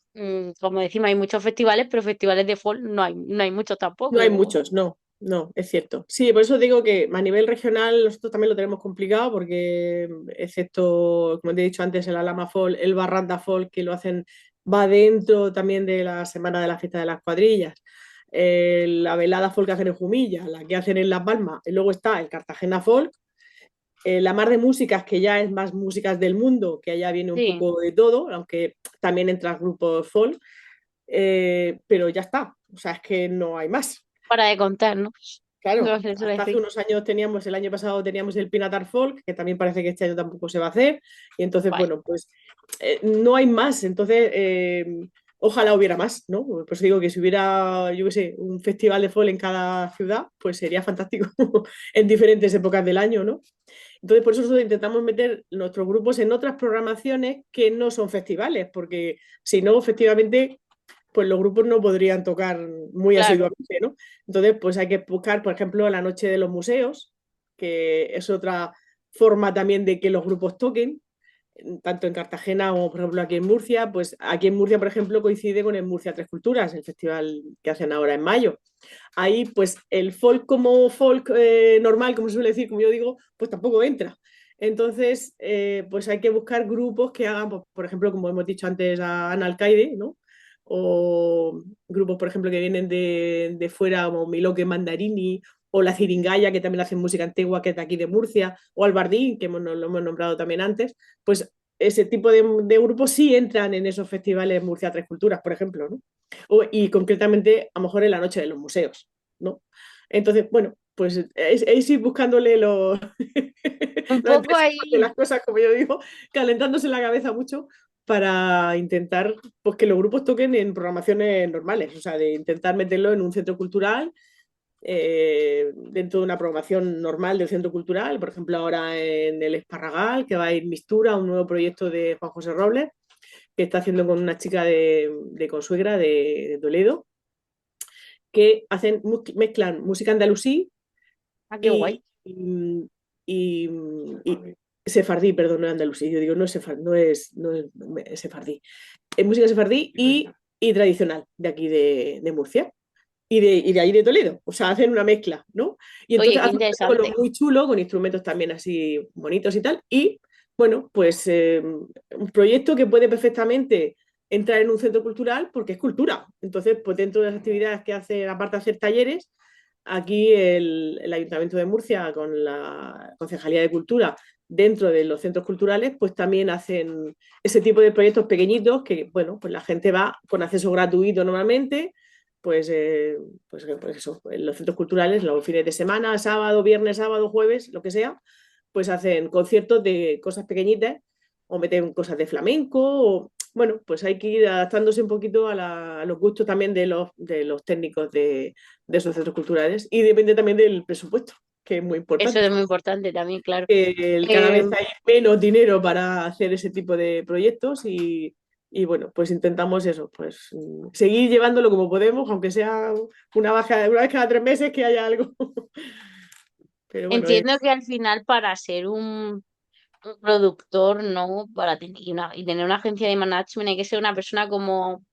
como decimos, hay muchos festivales, pero festivales de folk no hay muchos No tampoco. hay muchos, no, no, es cierto. Sí, por eso digo que a nivel regional nosotros también lo tenemos complicado porque, excepto, como te he dicho antes, el Alama Folk, el Barranda Folk, que lo hacen, va dentro también de la Semana de la Fiesta de las Cuadrillas. La velada folk que hacen en Jumilla, la que hacen en Las Palmas, y luego está el Cartagena Folk, la mar de músicas, que ya es más músicas del mundo, que allá viene un Sí, poco de todo, aunque también entran grupos folk, pero ya está, o sea, es que no hay más. para de contar, ¿no? Claro, No se suele hasta hace decir. unos años teníamos, el año pasado teníamos el Pinatar Folk, que también parece que este año tampoco se va a hacer. Y entonces, Vaya. bueno, pues no hay más. Entonces, ojalá hubiera más, ¿no? Pues digo que si hubiera, yo qué sé, un festival de folk en cada ciudad, pues sería fantástico en diferentes épocas del año, ¿no? Entonces, por eso nosotros intentamos meter nuestros grupos en otras programaciones que no son festivales, porque si no, efectivamente pues los grupos no podrían tocar muy Claro. asiduamente, ¿no? Entonces, pues hay que buscar, por ejemplo, la noche de los museos, que es otra forma también de que los grupos toquen, tanto en Cartagena como, por ejemplo, aquí en Murcia. Pues aquí en Murcia, por ejemplo, coincide con el Murcia Tres Culturas, el festival que hacen ahora en mayo. Ahí, pues el folk como folk normal, como se suele decir, como yo digo, pues tampoco entra. Entonces, pues hay que buscar grupos que hagan, pues, por ejemplo, como hemos dicho antes, a Ana Alcaide, ¿no? O grupos, por ejemplo, que vienen de fuera, como Miloque Mandarini, o La Ciringaya, que también hacen música antigua, que es de aquí de Murcia, o Albardín, que lo hemos nombrado también antes. Pues ese tipo de grupos sí entran en esos festivales Murcia Tres Culturas, por ejemplo, ¿no? Y concretamente, a lo mejor en la noche de los museos, ¿no? Entonces, bueno, pues es ir buscándole Un los poco entresijos de ahí. las cosas, como yo digo, calentándose la cabeza mucho para intentar, pues, que los grupos toquen en programaciones normales, o sea, de intentar meterlo en un centro cultural, dentro de una programación normal del centro cultural. Por ejemplo, ahora en el Esparragal, que va a ir Mistura, un nuevo proyecto de Juan José Robles, que está haciendo con una chica de Consuegra de Toledo, que mezclan música andalusí Ah, qué y, guay. y, y, y sefardí, perdón, no es andalusí. Yo digo, no es sefardí, no es sefardí. Es música sefardí y tradicional de aquí de Murcia. Y de ahí de Toledo, o sea, hacen una mezcla, ¿no? Y Oye, entonces qué hacen un espectáculo interesante. muy chulo, con instrumentos también así bonitos y tal. Y bueno, pues un proyecto que puede perfectamente entrar en un centro cultural porque es cultura. Entonces, pues dentro de las actividades que hace, aparte de hacer talleres, aquí el Ayuntamiento de Murcia con la Concejalía de Cultura, dentro de los centros culturales, pues también hacen ese tipo de proyectos pequeñitos que, bueno, pues la gente va con acceso gratuito normalmente, pues, pues eso, en los centros culturales, los fines de semana, sábado, viernes, sábado, jueves, lo que sea, pues hacen conciertos de cosas pequeñitas o meten cosas de flamenco. O, bueno, pues hay que ir adaptándose un poquito a los gustos también de los técnicos de esos centros culturales, y depende también del presupuesto, que es muy Eso importante. es muy importante también, claro. Cada Eh, vez hay menos dinero para hacer ese tipo de proyectos y bueno, pues intentamos eso, pues seguir llevándolo como podemos, aunque sea una vez cada 3 meses que haya algo. Pero bueno, Entiendo que al final para ser un productor, ¿no? Y tener una agencia de management hay que ser una persona como,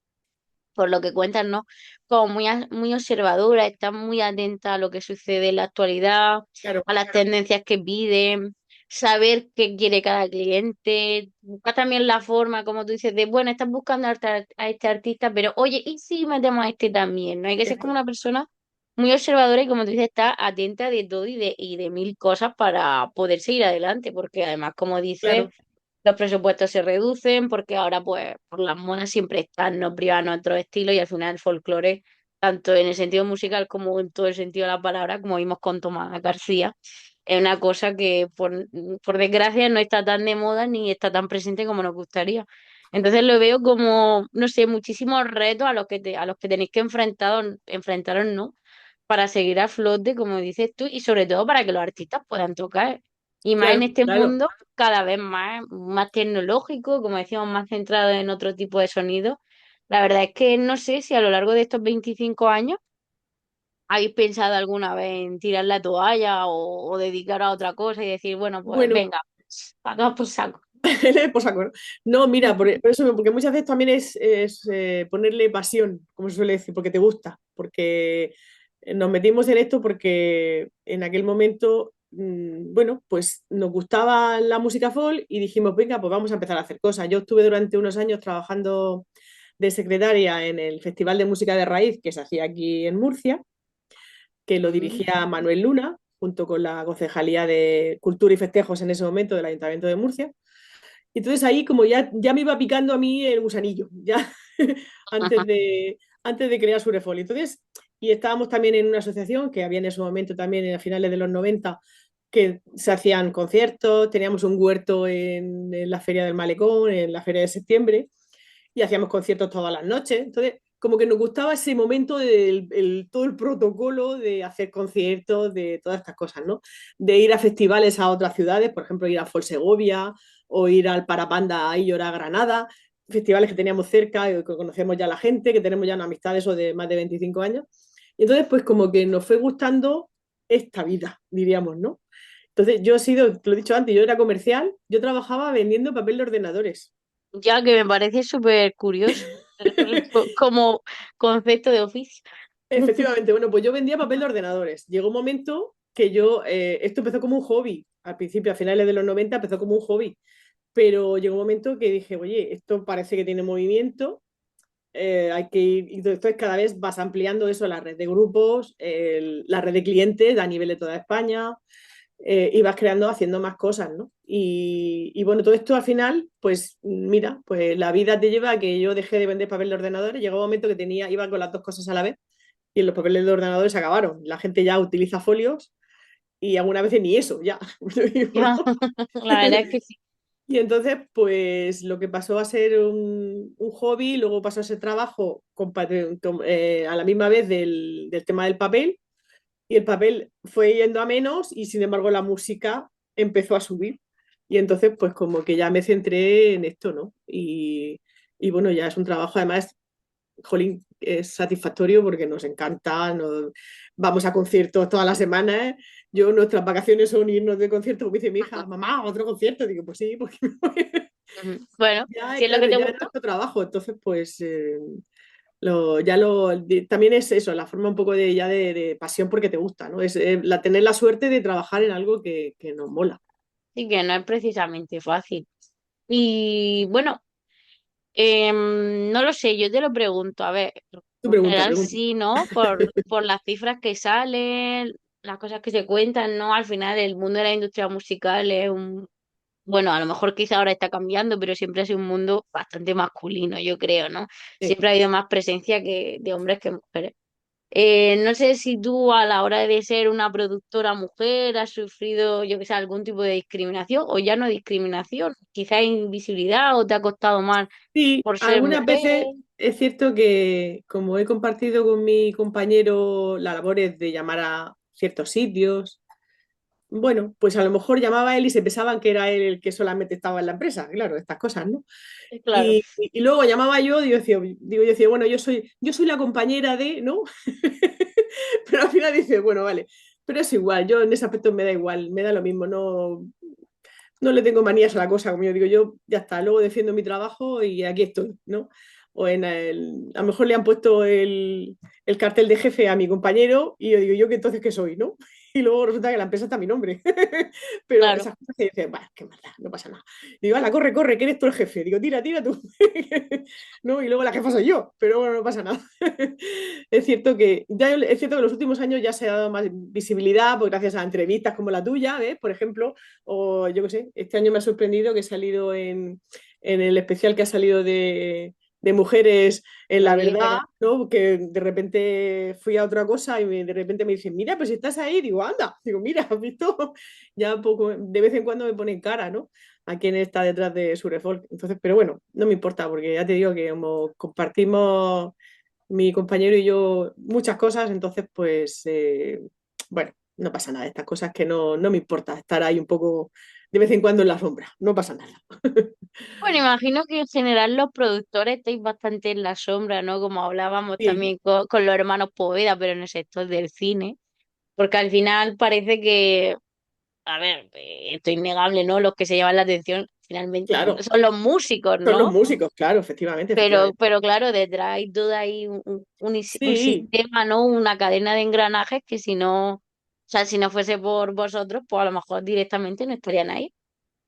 por lo que cuentan, ¿no? Como muy observadora, estar muy atenta a lo que sucede en la actualidad, claro, a las tendencias que piden, saber qué quiere cada cliente, buscar también la forma, como tú dices, de, bueno, estás buscando a este artista, pero oye, ¿y si metemos a este también? ¿No? Hay que ser como eso, una persona muy observadora y, como tú dices, está atenta de todo y de mil cosas para poder seguir adelante, porque además, como dices, claro, los presupuestos se reducen porque ahora, pues, por las modas siempre están, no privan otros estilos y al final el folclore, tanto en el sentido musical como en todo el sentido de la palabra, como vimos con Tomás García, es una cosa que, por desgracia, no está tan de moda ni está tan presente como nos gustaría. Entonces lo veo como, no sé, muchísimos retos a los que tenéis que enfrentaros, ¿no? Para seguir a flote, como dices tú, y sobre todo para que los artistas puedan tocar. Y más en claro, este claro. mundo cada vez más tecnológico, como decíamos, más centrado en otro tipo de sonido. La verdad es que no sé si a lo largo de estos 25 años habéis pensado alguna vez en tirar la toalla o dedicar a otra cosa y decir, bueno, pues Bueno, venga, a tomar por saco. por saco. No, mira, por eso, porque muchas veces también es ponerle pasión, como se suele decir, porque te gusta, porque nos metimos en esto porque en aquel momento, bueno, pues nos gustaba la música folk y dijimos, venga, pues vamos a empezar a hacer cosas. Yo estuve durante unos años trabajando de secretaria en el Festival de Música de Raíz que se hacía aquí en Murcia, que lo Mm. dirigía Manuel Luna, junto con la Concejalía de Cultura y Festejos en ese momento del Ayuntamiento de Murcia. Entonces ahí como ya me iba picando a mí el gusanillo, ya antes de crear Surefol. Entonces y estábamos también en una asociación que había en ese momento también a finales de los 90 que se hacían conciertos, teníamos un huerto en la Feria del Malecón, en la Feria de Septiembre, y hacíamos conciertos todas las noches. Entonces, como que nos gustaba ese momento del todo el protocolo de hacer conciertos, de todas estas cosas, ¿no? De ir a festivales a otras ciudades, por ejemplo, ir a Folsegovia o ir al Parapanda a Illora, a Granada, festivales que teníamos cerca, que conocemos ya a la gente, que tenemos ya una amistad de eso de más de 25 años. Y entonces, pues como que nos fue gustando esta vida, diríamos, ¿no? Entonces, yo he sido, te lo he dicho antes, yo era comercial, yo trabajaba vendiendo papel de ordenadores. Ya que me parece súper curioso como concepto de oficio. Efectivamente, bueno, pues yo vendía papel de ordenadores. Llegó un momento que yo, esto empezó como un hobby, al principio, a finales de los 90 empezó como un hobby, pero llegó un momento que dije, oye, esto parece que tiene movimiento, hay que ir, y entonces cada vez vas ampliando eso, la red de grupos, la red de clientes a nivel de toda España, y vas creando, haciendo más cosas, ¿no? Y bueno, todo esto al final, pues mira, pues la vida te lleva a que yo dejé de vender papel de ordenadores, llegó un momento que tenía, iba con las dos cosas a la vez y los papeles de ordenador se acabaron. La gente ya utiliza folios y algunas veces ni eso, ya. Ya, la verdad es que sí. Y entonces, pues lo que pasó a ser un hobby, luego pasó a ser trabajo a la misma vez del tema del papel, y el papel fue yendo a menos y sin embargo la música empezó a subir. Y entonces, pues como que ya me centré en esto, ¿no? Y bueno, ya es un trabajo además jolín, es satisfactorio porque nos encanta, vamos a conciertos todas las semanas. Yo, nuestras vacaciones son irnos de concierto, como dice mi hija, mamá, otro concierto. Digo, pues sí, porque Ujú. Bueno, ya, si es lo que claro, te ya es gusta. nuestro trabajo. Entonces, pues también es eso, la forma un poco de, ya de pasión porque te gusta, ¿no? Es tener la suerte de trabajar en algo que nos mola. Sí que no es precisamente fácil. Y bueno, no lo sé, yo te lo pregunto, a ver, Tu en pregunta, general pregunta. sí, ¿no? Por las cifras que salen, las cosas que se cuentan, ¿no? Al final el mundo de la industria musical es un, bueno, a lo mejor quizá ahora está cambiando, pero siempre ha sido un mundo bastante masculino, yo creo, ¿no? Sí. Siempre ha habido más presencia de hombres que mujeres. No sé si tú a la hora de ser una productora mujer has sufrido, yo que sé, algún tipo de discriminación o ya no discriminación, quizá invisibilidad o te ha costado más Sí, por ser algunas mujer. veces es cierto que como he compartido con mi compañero las labores de llamar a ciertos sitios, bueno, pues a lo mejor llamaba a él y se pensaban que era él el que solamente estaba en la empresa, claro, estas cosas, ¿no? Claro, Y luego llamaba yo y yo decía, bueno, yo soy la compañera de, ¿no? Pero al final dice, bueno, vale, pero es igual, yo en ese aspecto me da igual, me da lo mismo, no le tengo manías a la cosa, como yo digo, yo ya está, luego defiendo mi trabajo y aquí estoy, ¿no? A lo mejor le han puesto el cartel de jefe a mi compañero y yo digo, ¿yo qué entonces qué soy, no? Y luego resulta que la empresa está a mi nombre. Pero claro, esas cosas que dices, bueno, qué maldad, no pasa nada. Digo, ala, corre, corre, que eres tú el jefe. Digo, tira, tira tú. ¿No? Y luego la jefa soy yo, pero bueno, no pasa nada. Es cierto que en los últimos años ya se ha dado más visibilidad, pues gracias a entrevistas como la tuya, ¿ves? Por ejemplo, o yo qué sé, este año me ha sorprendido que he salido en el especial que ha salido de mujeres en la la vi, verdad, ¿verdad? ¿no? Que de repente fui a otra cosa y de repente me dicen, mira, pues si estás ahí, digo, anda, digo, mira, ¿has visto? Ya poco, de vez en cuando me ponen cara, ¿no? A quién está detrás de su Surefol. Entonces, pero bueno, no me importa, porque ya te digo que como compartimos mi compañero y yo muchas cosas, entonces pues bueno, no pasa nada, estas cosas que no me importa estar ahí un poco de vez en cuando en la sombra, no pasa nada. Bueno, imagino que en general los productores estáis bastante en la sombra, ¿no? Como hablábamos Sí, también con los hermanos Poveda, pero en el sector del cine, porque al final parece que, a ver, esto es innegable, ¿no? Los que se llevan la atención finalmente claro, son los músicos, son los ¿no? músicos, claro, efectivamente, efectivamente. Pero claro, detrás hay todo ahí un Sí, sistema, ¿no? Una cadena de engranajes que si no, o sea, si no fuese por vosotros, pues a lo mejor directamente no estarían ahí.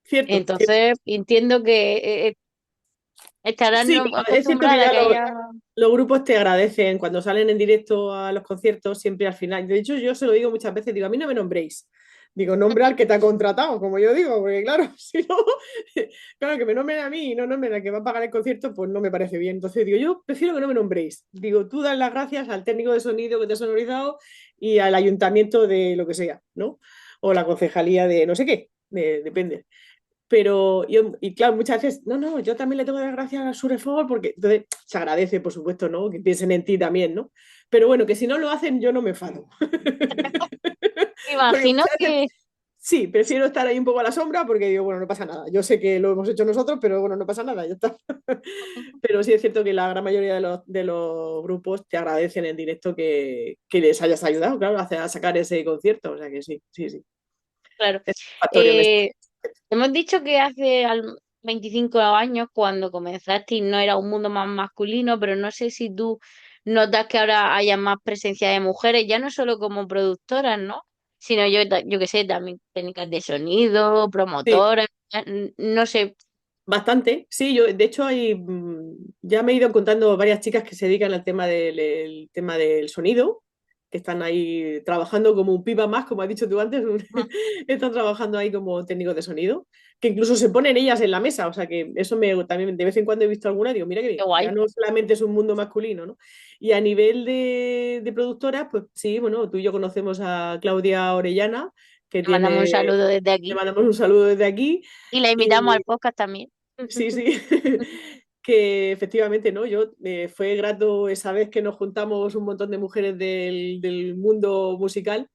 cierto, cierto. Entonces, entiendo que estarán Sí, es cierto que acostumbradas a ya que haya... los grupos te agradecen cuando salen en directo a los conciertos, siempre al final. De hecho, yo se lo digo muchas veces, digo, a mí no me nombréis. Digo, nombra al que te ha contratado, como yo digo, porque claro, si no, claro, que me nombren a mí y no nombren al que va a pagar el concierto, pues no me parece bien. Entonces digo, yo prefiero que no me nombréis. Digo, tú das las gracias al técnico de sonido que te ha sonorizado y al ayuntamiento de lo que sea, ¿no? O la concejalía de no sé qué, depende. Pero yo, y claro, muchas veces, no, no, yo también le tengo que dar gracias a Surefor porque entonces se agradece, por supuesto, ¿no? Que piensen en ti también, ¿no? Pero bueno, que si no lo hacen, yo no me enfado. Me Porque imagino muchas veces que, sí, prefiero estar ahí un poco a la sombra porque digo, bueno, no pasa nada. Yo sé que lo hemos hecho nosotros, pero bueno, no pasa nada, ya está. Pero sí es cierto que la gran mayoría de los grupos te agradecen en directo que les hayas ayudado, claro, a sacar ese concierto. O sea que sí, sí, sí. claro, Es satisfactorio en este. eh, hemos dicho que hace 25 años, cuando comenzaste, no era un mundo más masculino, pero no sé si tú notas que ahora haya más presencia de mujeres, ya no solo como productoras, ¿no? Sino yo que sé, también técnicas de sonido, Sí, promotoras, no sé. bastante. Sí, yo de hecho ya me he ido encontrando varias chicas que se dedican al tema el tema del sonido, que están ahí trabajando como un piba más, como has dicho tú antes, están trabajando ahí como técnicos de sonido, que incluso se ponen ellas en la mesa, o sea que eso me también de vez en cuando he visto alguna y digo, mira que Qué bien, ya guay. no solamente es un mundo masculino, ¿no? Y a nivel de productoras, pues sí, bueno, tú y yo conocemos a Claudia Orellana, que Le mandamos un tiene, saludo desde le aquí mandamos un saludo desde aquí. y la invitamos al Y, podcast también. sí, sí, que efectivamente, ¿no? Yo fue grato esa vez que nos juntamos un montón de mujeres del mundo musical,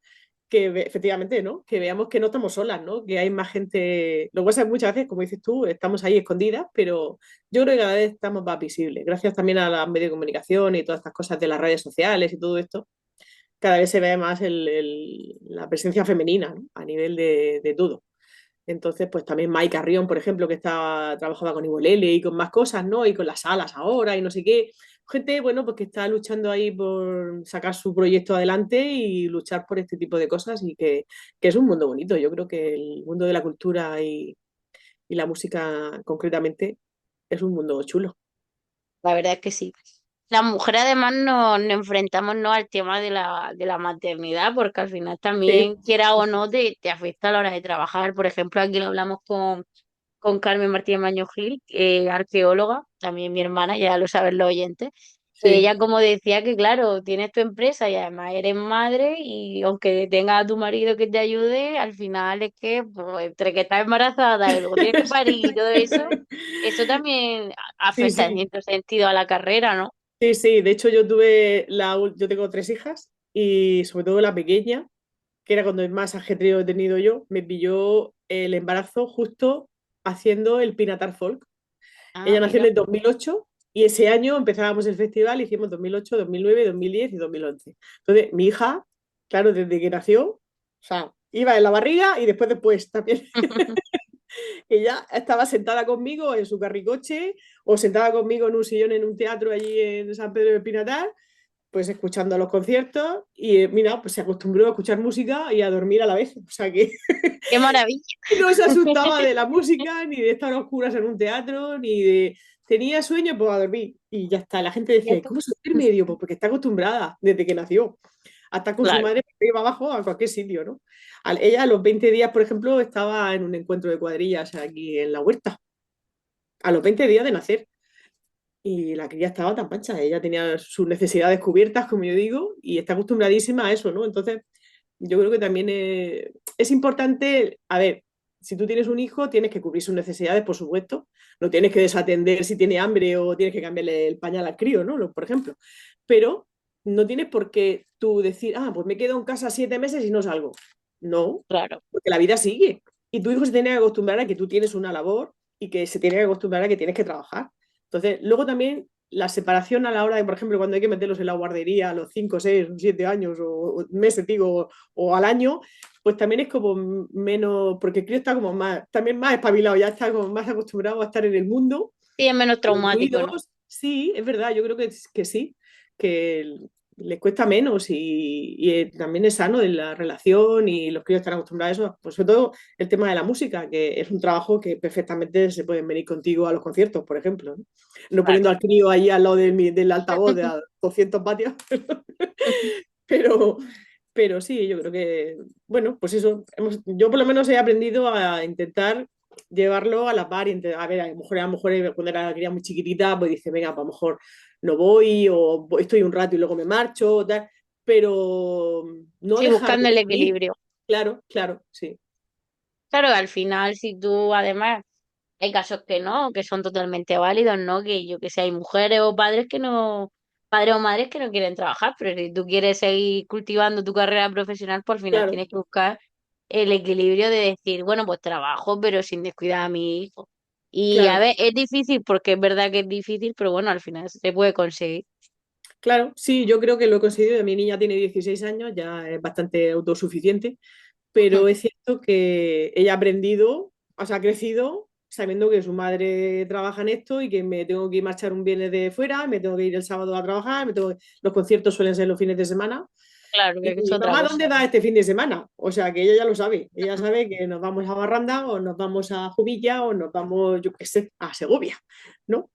que efectivamente, ¿no? Que veamos que no estamos solas, ¿no? Que hay más gente. Lo que pasa es que muchas veces, como dices tú, estamos ahí escondidas, pero yo creo que cada vez estamos más visibles. Gracias también a los medios de comunicación y todas estas cosas de las redes sociales y todo esto, cada vez se ve más la presencia femenina, ¿no? A nivel de todo. Entonces, pues también Mike Carrión, por ejemplo, que trabajaba con Ibolele y con más cosas, ¿no? Y con las salas ahora y no sé qué. Gente, bueno, pues que está luchando ahí por sacar su proyecto adelante y luchar por este tipo de cosas y que es un mundo bonito. Yo creo que el mundo de la cultura y la música concretamente es un mundo chulo. La verdad es que sí. Las mujeres además nos enfrentamos, ¿no?, al tema de la maternidad, porque al final Sí, también, quiera o no, te afecta a la hora de trabajar. Por ejemplo, aquí lo hablamos con Carmen Martínez Maño Gil, arqueóloga, también mi hermana, ya lo saben los oyentes. sí. Ella como decía que, claro, tienes tu empresa y además eres madre y aunque tengas a tu marido que te ayude, al final es que pues, entre que estás embarazada y luego tienes que parir y todo eso también Sí, afecta en sí. cierto sentido a la carrera, ¿no? Sí, sí. De hecho, yo tengo tres hijas y sobre todo la pequeña, que era cuando más ajetreo he tenido yo, me pilló el embarazo justo haciendo el Pinatar Folk. Ah, Ella nació en mira. el 2008 y ese año empezábamos el festival, hicimos 2008, 2009, 2010 y 2011. Entonces, mi hija, claro, desde que nació, o sea, iba en la barriga y después también. Ella estaba sentada conmigo en su carricoche o sentada conmigo en un sillón en un teatro allí en San Pedro de Pinatar, pues escuchando los conciertos y mira, pues se acostumbró a escuchar música y a dormir a la vez. O sea que Qué maravilla. no se asustaba de la música, ni de estar a oscuras en un teatro, ni de... Tenía sueño, pues a dormir. Y ya está. La gente Ya decía, está. ¿cómo se duerme? Digo, pues porque está acostumbrada desde que nació a estar con su Claro. madre para ir abajo a cualquier sitio, ¿no? Ella a los 20 días, por ejemplo, estaba en un encuentro de cuadrillas aquí en la huerta, a los 20 días de nacer. Y la cría estaba tan pancha, ella tenía sus necesidades cubiertas, como yo digo, y está acostumbradísima a eso, ¿no? Entonces, yo creo que también es importante, a ver, si tú tienes un hijo, tienes que cubrir sus necesidades, por supuesto. No tienes que desatender si tiene hambre o tienes que cambiarle el pañal al crío, ¿no? Por ejemplo. Pero no tienes por qué tú decir, ah, pues me quedo en casa 7 meses y no salgo. No, Claro. porque la vida sigue. Y tu hijo se tiene que acostumbrar a que tú tienes una labor y que se tiene que acostumbrar a que tienes que trabajar. Entonces, luego también la separación a la hora de, por ejemplo, cuando hay que meterlos en la guardería a los 5 6 7 años o meses, digo, o al año, pues también es como menos, porque el crío está como más, también más espabilado, ya está como más acostumbrado a estar en el mundo, Sí, es menos los traumático, ¿no? ruidos, sí, es verdad, yo creo que sí, que les cuesta menos y también es sano en la relación y los críos están acostumbrados a eso, pues sobre todo el tema de la música, que es un trabajo que perfectamente se pueden venir contigo a los conciertos, por ejemplo, ¿no? No Claro. poniendo al crío ahí al lado del altavoz de a 200 vatios, pero, Pero sí, yo creo que, bueno, pues eso, yo por lo menos he aprendido a intentar llevarlo a la par. A ver, a lo mejor cuando era la cría muy chiquitita, pues dice, venga, pues a lo mejor no voy o estoy un rato y luego me marcho, o tal, pero no Sí, dejar buscando de el salir. equilibrio. Claro, claro, sí, Claro, al final, si tú además, hay casos que no, que son totalmente válidos, ¿no? Que yo que sé, hay mujeres o padres que no, padres o madres que no quieren trabajar, pero si tú quieres seguir cultivando tu carrera profesional, pues al final claro, tienes que buscar el equilibrio de decir, bueno, pues trabajo, pero sin descuidar a mi hijo. Y a claro, ver, es difícil porque es verdad que es difícil, pero bueno, al final se puede conseguir. claro, sí, yo creo que lo he conseguido. Mi niña tiene 16 años, ya es bastante autosuficiente, pero es cierto que ella ha aprendido, o sea, ha crecido sabiendo que su madre trabaja en esto y que me tengo que ir marchar un viernes de fuera, me tengo que ir el sábado a trabajar, los conciertos suelen ser los fines de semana. Claro, que es Y otra mamá, cosa. ¿dónde va este fin de semana? O sea, que ella ya lo sabe. Ella sabe que nos vamos a Barranda o nos vamos a Jubilla o nos vamos, yo qué sé, a Segovia, ¿no?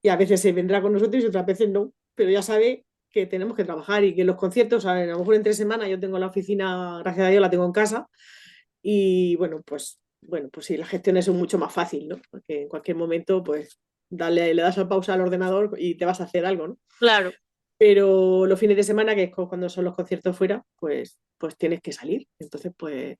Y a veces se vendrá con nosotros y otras veces no, pero ya sabe que tenemos que trabajar y que los conciertos, a lo mejor en 3 semanas yo tengo la oficina, gracias a Dios la tengo en casa y bueno, pues sí, las gestiones son mucho más fácil, ¿no? Porque en cualquier momento, pues, le das a pausa al ordenador y te vas a hacer algo, ¿no? Claro, Pero los fines de semana, que es cuando son los conciertos fuera, pues tienes que salir. Entonces, pues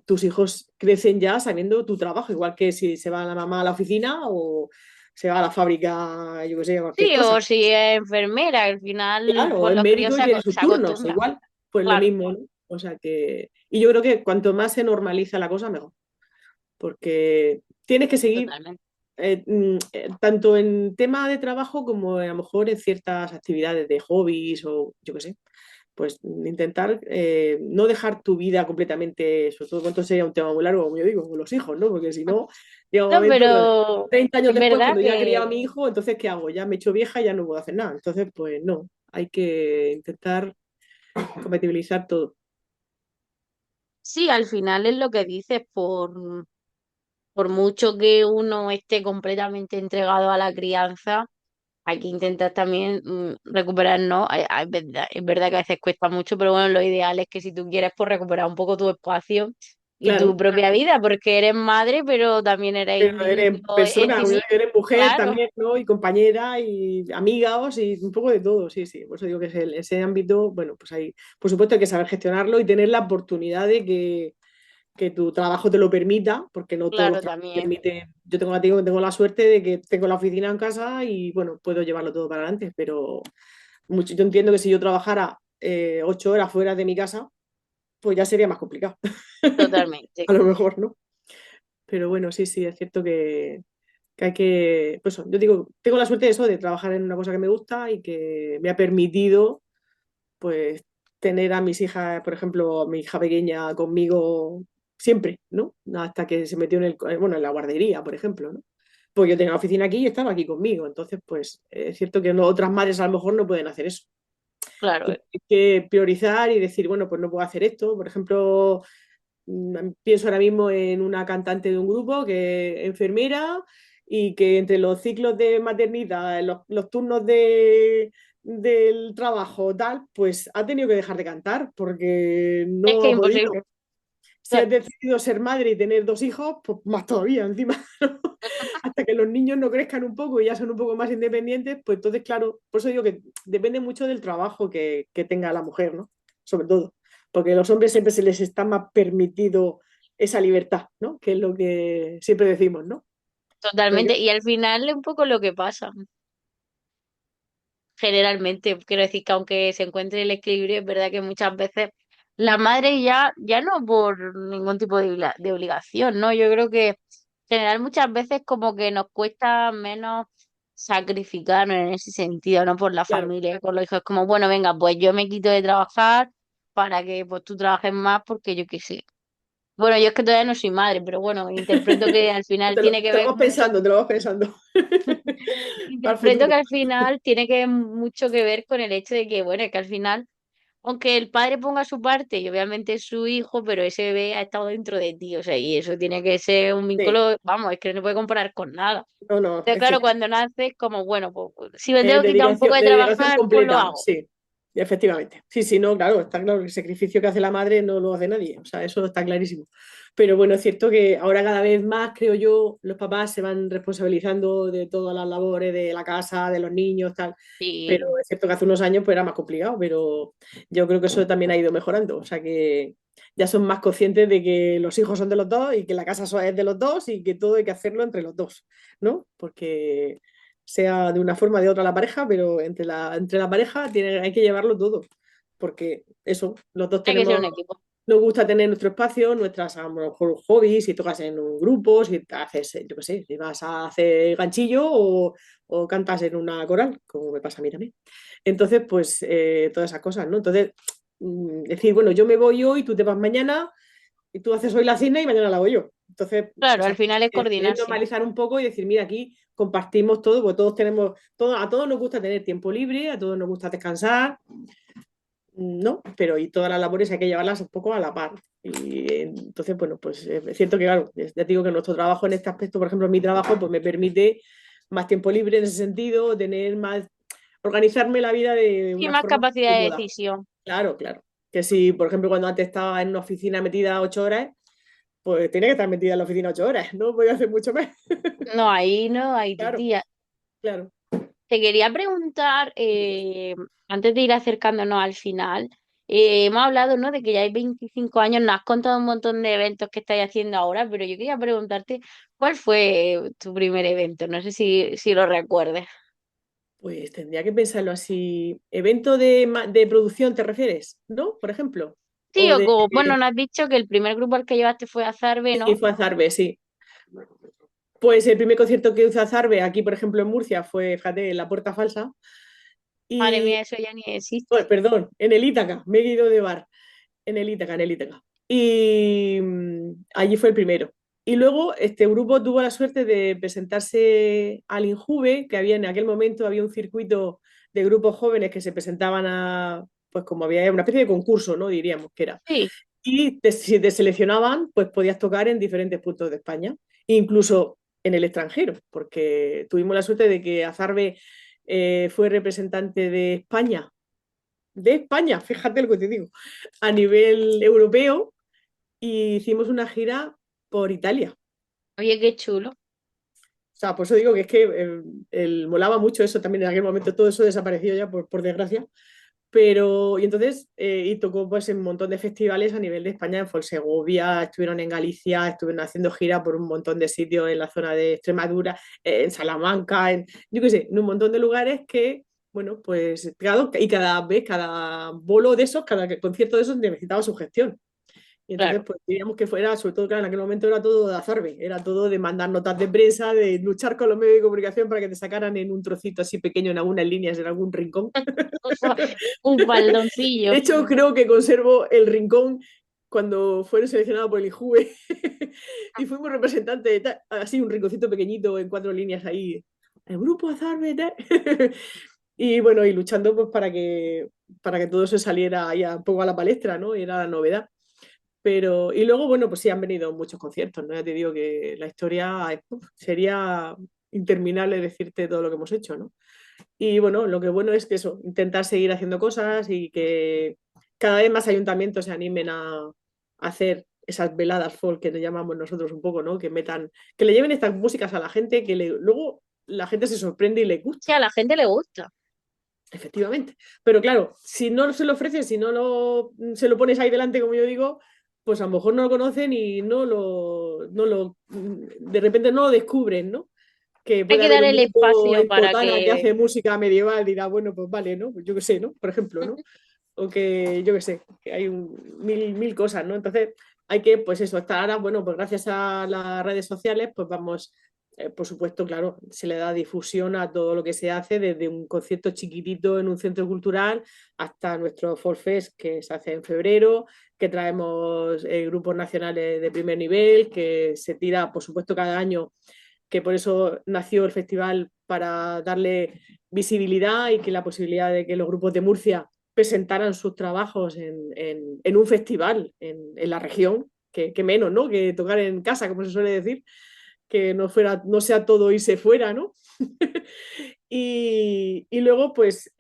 tus hijos crecen ya sabiendo tu trabajo, igual que si se va la mamá a la oficina o se va a la fábrica, yo qué sé, cualquier sí, cosa. o si es enfermera, al final, Claro, pues es los críos médico y tiene sus se turnos, acostumbran. igual, pues lo Claro, mismo, ¿no? O sea que, y yo creo que cuanto más se normaliza la cosa, mejor, porque tienes que seguir totalmente. tanto en tema de trabajo como a lo mejor en ciertas actividades de hobbies o yo qué sé, pues intentar no dejar tu vida completamente, sobre todo cuando sería un tema muy largo, como yo digo, con los hijos, ¿no? Porque si no, llega un No, momento, pues, pero 30 años es después, verdad cuando ya he criado a que mi hijo, entonces, ¿qué hago? Ya me he hecho vieja y ya no puedo hacer nada. Entonces, pues no, hay que intentar compatibilizar todo. sí, al final es lo que dices, por mucho que uno esté completamente entregado a la crianza, hay que intentar también recuperar, ¿no? Es verdad que a veces cuesta mucho, pero bueno, lo ideal es que si tú quieres, pues recuperar un poco tu espacio y tu Claro, propia vida, porque eres madre, pero también eres pero niño, eres persona, niño, eres mujer claro, también, ¿no? Y compañera y amigas y un poco de todo, sí, sí. Por eso digo que ese ámbito, bueno, pues ahí, por supuesto, hay que saber gestionarlo y tener la oportunidad de que tu trabajo te lo permita, porque no todos los claro, trabajos también, permiten. Yo tengo la suerte de que tengo la oficina en casa y bueno, puedo llevarlo todo para adelante, pero yo entiendo que si yo trabajara 8 horas fuera de mi casa, pues ya sería más complicado, totalmente. a lo mejor, ¿no? Pero bueno, sí, sí, es cierto que hay que, pues yo digo, tengo la suerte de eso, de trabajar en una cosa que me gusta y que me ha permitido, pues, tener a mis hijas, por ejemplo, a mi hija pequeña conmigo siempre, ¿no? Hasta que se metió bueno, en la guardería, por ejemplo, ¿no? Pues yo tenía la oficina aquí y estaba aquí conmigo, entonces, pues, es cierto que otras madres a lo mejor no pueden hacer eso. Claro, Y hay que priorizar y decir, bueno, pues no puedo hacer esto. Por ejemplo, pienso ahora mismo en una cantante de un grupo que es enfermera y que entre los ciclos de maternidad, los turnos del trabajo, tal, pues ha tenido que dejar de cantar porque es no que es ha podido. imposible. Si has decidido ser madre y tener 2 hijos, pues más todavía encima, ¿no? Hasta que los niños no crezcan un poco y ya son un poco más independientes, pues entonces, claro, por eso digo que depende mucho del trabajo que tenga la mujer, ¿no? Sobre todo, porque a los hombres siempre se les está más permitido esa libertad, ¿no? Que es lo que siempre decimos, ¿no? Pero Totalmente. Y al final es un poco lo que pasa. Generalmente, quiero decir que aunque se encuentre el equilibrio, es verdad que muchas veces la madre ya no por ningún tipo de obligación, ¿no? Yo creo que en general muchas veces como que nos cuesta menos sacrificarnos en ese sentido, ¿no? Por la claro, familia, con los hijos. Es como, bueno, venga, pues yo me quito de trabajar para que pues tú trabajes más porque yo qué sé. Bueno, yo es que todavía no soy madre, pero bueno, interpreto que al final te lo, tiene que te lo ver vas mucho. pensando, te lo vas pensando para el Interpreto que futuro. al final tiene que mucho que ver con el hecho de que, bueno, que al final, aunque el padre ponga su parte y obviamente es su hijo, pero ese bebé ha estado dentro de ti, o sea, y eso tiene que ser un Sí, vínculo, vamos, es que no se puede comparar con nada. no, no, Entonces, claro, efectivamente. cuando naces, como, bueno, pues si me tengo que quitar un poco de Dedicación trabajar, pues lo completa, hago. sí. efectivamente. Sí, sí, no, claro, está claro que el sacrificio que hace la madre no lo hace nadie, o sea, eso está clarísimo. Pero bueno, es cierto que ahora cada vez más, creo yo, los papás se van responsabilizando de todas las labores de la casa, de los niños, tal. Pero Sí, es cierto que hace unos años pues era más complicado, pero yo creo que eso también ha ido mejorando. O sea que ya son más conscientes de que los hijos son de los dos y que la casa es de los dos y que todo hay que hacerlo entre los dos, ¿no? Porque sea de una forma o de otra la pareja, pero entre la pareja hay que llevarlo todo. Porque eso, los dos hay que ser tenemos, un equipo. nos gusta tener nuestro espacio, nuestras a lo mejor hobbies, si tocas en un grupo, si haces, yo qué sé, si vas a hacer ganchillo o cantas en una coral, como me pasa a mí también. Entonces, pues todas esas cosas, ¿no? Entonces, decir, bueno, yo me voy hoy, tú te vas mañana, y tú haces hoy la cena y mañana la hago yo. Entonces, Claro, esas al cosas final es es coordinarse. normalizar un poco y decir, mira, aquí compartimos todo, porque todos tenemos, a todos nos gusta tener tiempo libre, a todos nos gusta descansar, ¿no? Pero y todas las labores hay que llevarlas un poco a la par. Y entonces, bueno, pues es cierto que, claro, ya te digo que nuestro trabajo en este aspecto, por ejemplo, mi trabajo, pues me permite más tiempo libre en ese sentido, tener más, organizarme la vida de Y una más forma capacidad de cómoda. decisión. Claro, claro. Que si, por ejemplo, cuando antes estaba en una oficina metida 8 horas, pues tenía que estar metida en la oficina 8 horas, no podía hacer mucho más. No, ahí tu Claro, tía. claro. Te quería preguntar, antes de ir acercándonos al final, hemos hablado, ¿no? De que ya hay 25 años, nos has contado un montón de eventos que estáis haciendo ahora, pero yo quería preguntarte, ¿cuál fue tu primer evento? No sé si lo recuerdes. Pues tendría que pensarlo así. ¿Evento de producción te refieres? ¿No? Por ejemplo. Sí, O o de... como, bueno, nos has dicho que el primer grupo al que llevaste fue a Zarbe, Sí, ¿no? fue Azarbe, sí. Pues el primer concierto que hizo Azarbe aquí, por ejemplo, en Murcia, fue, fíjate, en La Puerta Falsa. Madre Y, mía, eso ya ni existe. bueno, perdón, en el Ítaca, me he ido de bar. En el Ítaca, en el Ítaca. Y allí fue el primero. Y luego este grupo tuvo la suerte de presentarse al Injuve, que había en aquel momento había un circuito de grupos jóvenes que se presentaban a, pues como había una especie de concurso, ¿no? Diríamos que era. Sí, Y si te seleccionaban, pues podías tocar en diferentes puntos de España, incluso en el extranjero, porque tuvimos la suerte de que Azarbe fue representante de España, fíjate lo que te digo, a nivel europeo y hicimos una gira por Italia. oye, qué chulo. O sea, por eso digo que es que molaba mucho eso también en aquel momento, todo eso desapareció ya por desgracia. Pero, y entonces, y tocó pues en un montón de festivales a nivel de España, en Folsegovia, estuvieron en Galicia, estuvieron haciendo gira por un montón de sitios en la zona de Extremadura, en Salamanca, yo qué sé, en un montón de lugares que, bueno, pues claro, y cada vez, cada bolo de esos, cada concierto de esos necesitaba su gestión. Y entonces, Claro. pues diríamos que fuera, sobre todo, claro, en aquel momento era todo de azarbe, era todo de mandar notas de prensa, de luchar con los medios de comunicación para que te sacaran en un trocito así pequeño, en algunas líneas, en algún rincón. Un De faldoncillo. hecho, creo que conservo el rincón cuando fueron seleccionados por el IJUVE y fuimos representantes, así un rinconcito pequeñito en 4 líneas ahí, el grupo Azarbe. Y bueno, y luchando pues para que todo eso saliera ya un poco a la palestra, ¿no? Era la novedad. Pero, y luego, bueno, pues sí, han venido muchos conciertos, ¿no? Ya te digo que la historia sería interminable decirte todo lo que hemos hecho, ¿no? Y bueno, lo que bueno es que eso, intentar seguir haciendo cosas y que cada vez más ayuntamientos se animen a hacer esas veladas folk que le llamamos nosotros un poco, ¿no? Que metan, que le lleven estas músicas a la gente, luego la gente se sorprende y le Sí, gusta, a la gente le gusta. efectivamente. Pero claro, si no se lo ofreces, si no se lo pones ahí delante, como yo digo, pues a lo mejor no lo conocen y de repente no lo descubren, ¿no? Que Hay puede que haber dar un el grupo espacio en para Totana que que... hace música medieval, dirá, bueno, pues vale, ¿no? Pues yo qué sé, ¿no? Por ejemplo, ¿no? O que, yo qué sé, que hay mil cosas, ¿no? Entonces hay que, pues eso, estar ahora, bueno, pues gracias a las redes sociales, pues vamos, por supuesto, claro, se le da difusión a todo lo que se hace, desde un concierto chiquitito en un centro cultural hasta nuestro Folk Fest que se hace en febrero, que traemos grupos nacionales de primer nivel, que se tira, por supuesto, cada año, que por eso nació el festival para darle visibilidad y que la posibilidad de que los grupos de Murcia presentaran sus trabajos en un festival en la región, que menos, ¿no? Que tocar en casa, como se suele decir, que no sea todo irse fuera, ¿no? Y luego, pues,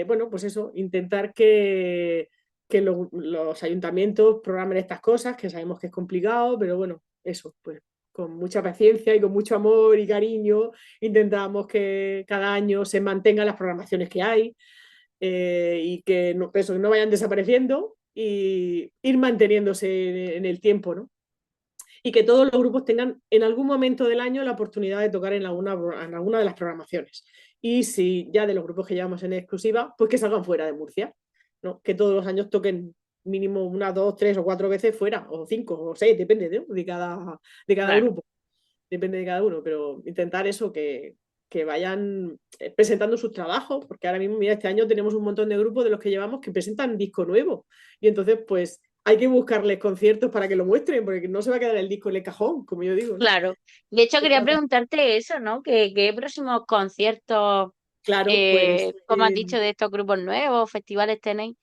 bueno, pues eso, intentar que los ayuntamientos programen estas cosas, que sabemos que es complicado, pero bueno, eso, pues con mucha paciencia y con mucho amor y cariño, intentamos que cada año se mantengan las programaciones que hay y que no, eso, no vayan desapareciendo y ir manteniéndose en el tiempo, ¿no? Y que todos los grupos tengan en algún momento del año la oportunidad de tocar en alguna de las programaciones. Y si ya de los grupos que llevamos en exclusiva, pues que salgan fuera de Murcia, ¿no? Que todos los años toquen mínimo una, dos, tres o cuatro veces fuera, o cinco, o seis, depende, ¿no? De cada Claro. grupo, depende de cada uno, pero intentar eso, que vayan presentando sus trabajos, porque ahora mismo, mira, este año tenemos un montón de grupos de los que llevamos que presentan disco nuevo, y entonces, pues, hay que buscarles conciertos para que lo muestren, porque no se va a quedar el disco en el cajón, como yo digo, ¿no? Claro. De hecho, quería preguntarte eso, ¿no? ¿Qué próximos conciertos, Claro, pues como has dicho, de estos grupos nuevos, festivales tenéis?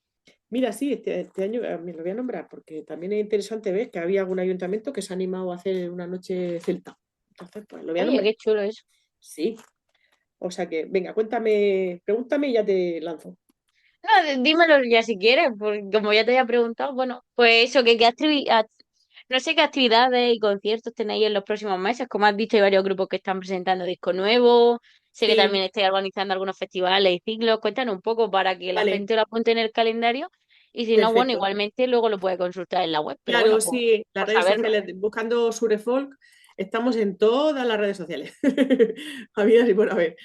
mira, sí, este año me lo voy a nombrar porque también es interesante ver que había algún ayuntamiento que se ha animado a hacer una noche celta. Entonces, pues lo voy a Oye, nombrar. qué chulo eso. Sí, o sea que, venga, cuéntame, pregúntame y ya te lanzo. No, dímelo ya si quieres, porque como ya te había preguntado, bueno, pues eso, no sé qué actividades y conciertos tenéis en los próximos meses. Como has dicho, hay varios grupos que están presentando disco nuevo. Sé que Sí, también estáis organizando algunos festivales y ciclos. Cuéntanos un poco para que la vale, gente lo apunte en el calendario. Y si no, bueno, perfecto. igualmente luego lo puede consultar en la web. Pero Claro, bueno, sí, las por redes saberlo. sociales, buscando Surefolk, estamos en todas las redes sociales. Habidas y por haber.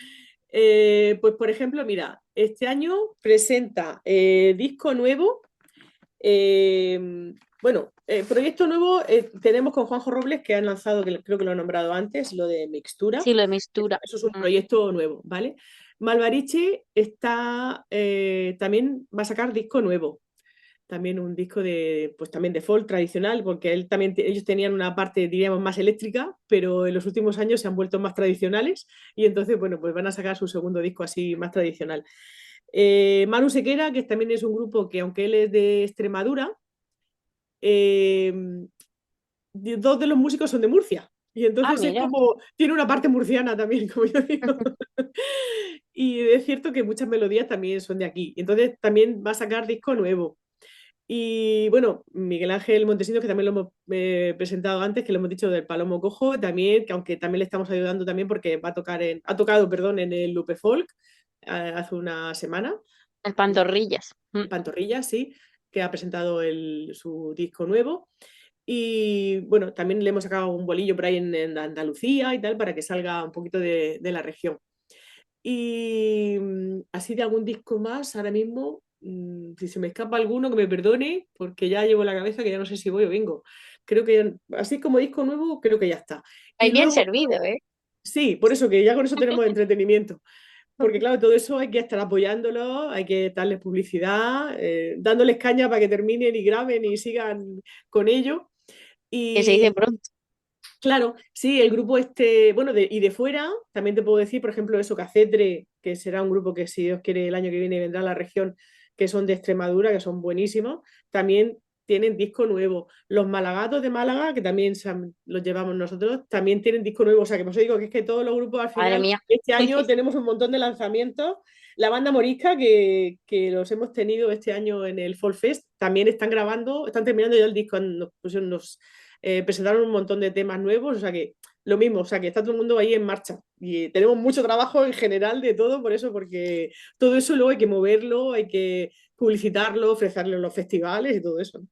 Pues, por ejemplo, mira, este año presenta disco nuevo. Bueno, proyecto nuevo tenemos con Juanjo Robles, que han lanzado, que creo que lo he nombrado antes, lo de Mixtura. Sí, lo de mistura. Eso es un Mm. proyecto nuevo, ¿vale? Malvariche también va a sacar disco nuevo, también un disco de, pues también de folk tradicional, porque ellos tenían una parte, diríamos, más eléctrica, pero en los últimos años se han vuelto más tradicionales y entonces, bueno, pues van a sacar su segundo disco así más tradicional. Manu Sequera, que también es un grupo que, aunque él es de Extremadura, eh, dos de los músicos son de Murcia. Y Ah, entonces es mira. como, tiene una parte murciana también, como yo digo. Y es cierto que muchas melodías también son de aquí. Entonces también va a sacar disco nuevo. Y bueno, Miguel Ángel Montesinos, que también lo hemos presentado antes, que lo hemos dicho del Palomo Cojo, también, que aunque también le estamos ayudando también porque ha tocado, perdón, en el Lupe Folk hace una semana, El Pantorrillas. Mm. en Pantorrilla, sí, que ha presentado su disco nuevo. Y bueno, también le hemos sacado un bolillo por ahí en Andalucía y tal, para que salga un poquito de la región. Y así de algún disco más, ahora mismo, si se me escapa alguno, que me perdone, porque ya llevo la cabeza que ya no sé si voy o vengo. Creo que, así como disco nuevo, creo que ya está. Hay Y bien luego, servido, ¿eh? sí, por eso que ya con eso tenemos entretenimiento. Porque claro, todo eso hay que estar apoyándolo, hay que darles publicidad, dándoles caña para que terminen y graben y sigan con ello. Que se dice Y pronto. claro, sí, el grupo este, bueno, y de fuera, también te puedo decir, por ejemplo, eso, Cacetre, que será un grupo que si Dios quiere el año que viene vendrá a la región, que son de Extremadura, que son buenísimos, también tienen disco nuevo. Los Malagatos de Málaga, que también los llevamos nosotros, también tienen disco nuevo. O sea, que por eso digo que es que todos los grupos al Madre final, mía. este año tenemos un montón de lanzamientos. La banda Morisca, que los hemos tenido este año en el Fall Fest, también están grabando, están terminando ya el disco, presentaron un montón de temas nuevos, o sea que lo mismo, o sea que está todo el mundo ahí en marcha y tenemos mucho trabajo en general de todo por eso, porque todo eso luego hay que moverlo, hay que publicitarlo, ofrecerlo en los festivales y todo eso, ¿no?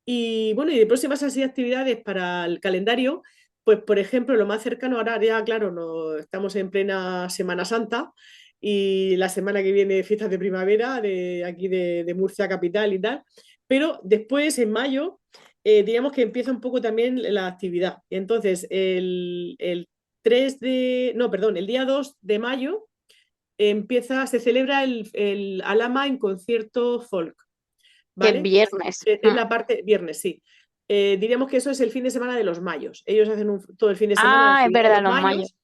Y bueno, y de próximas así actividades para el calendario, pues por ejemplo, lo más cercano ahora ya, claro, no, estamos en plena Semana Santa y la semana que viene fiestas de primavera de aquí de Murcia capital y tal, pero después en mayo digamos que empieza un poco también la actividad. Entonces, el 3 de, no, perdón, el día 2 de mayo se celebra el Alama en concierto folk, Que es ¿vale? viernes. Es la parte, viernes, sí. Diríamos que eso es el fin de semana de los mayos. Ellos hacen todo el fin de semana la Ah, es actividad de verdad, los los mayos. mayos,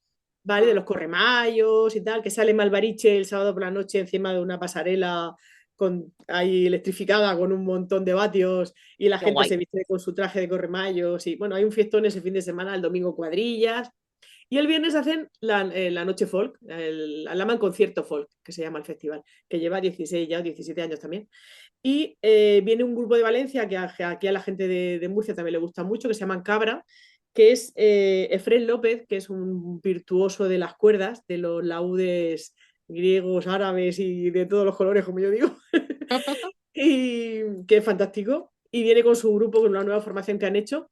¿vale? De los corremayos y tal, que sale Malvariche el sábado por la noche encima de una pasarela ahí electrificada con un montón de vatios y la Qué gente guay. se viste con su traje de corremayos y bueno, hay un fiestón ese fin de semana, el domingo cuadrillas. Y el viernes hacen la noche folk, la llaman concierto folk, que se llama el festival, que lleva 16 ya, 17 años también. Y viene un grupo de Valencia que aquí a la gente de Murcia también le gusta mucho, que se llaman Cabra, que es Efrén López, que es un virtuoso de las cuerdas, de los laúdes griegos, árabes y de todos los colores, como yo digo, y que es fantástico. Y viene con su grupo, con una nueva formación que han hecho,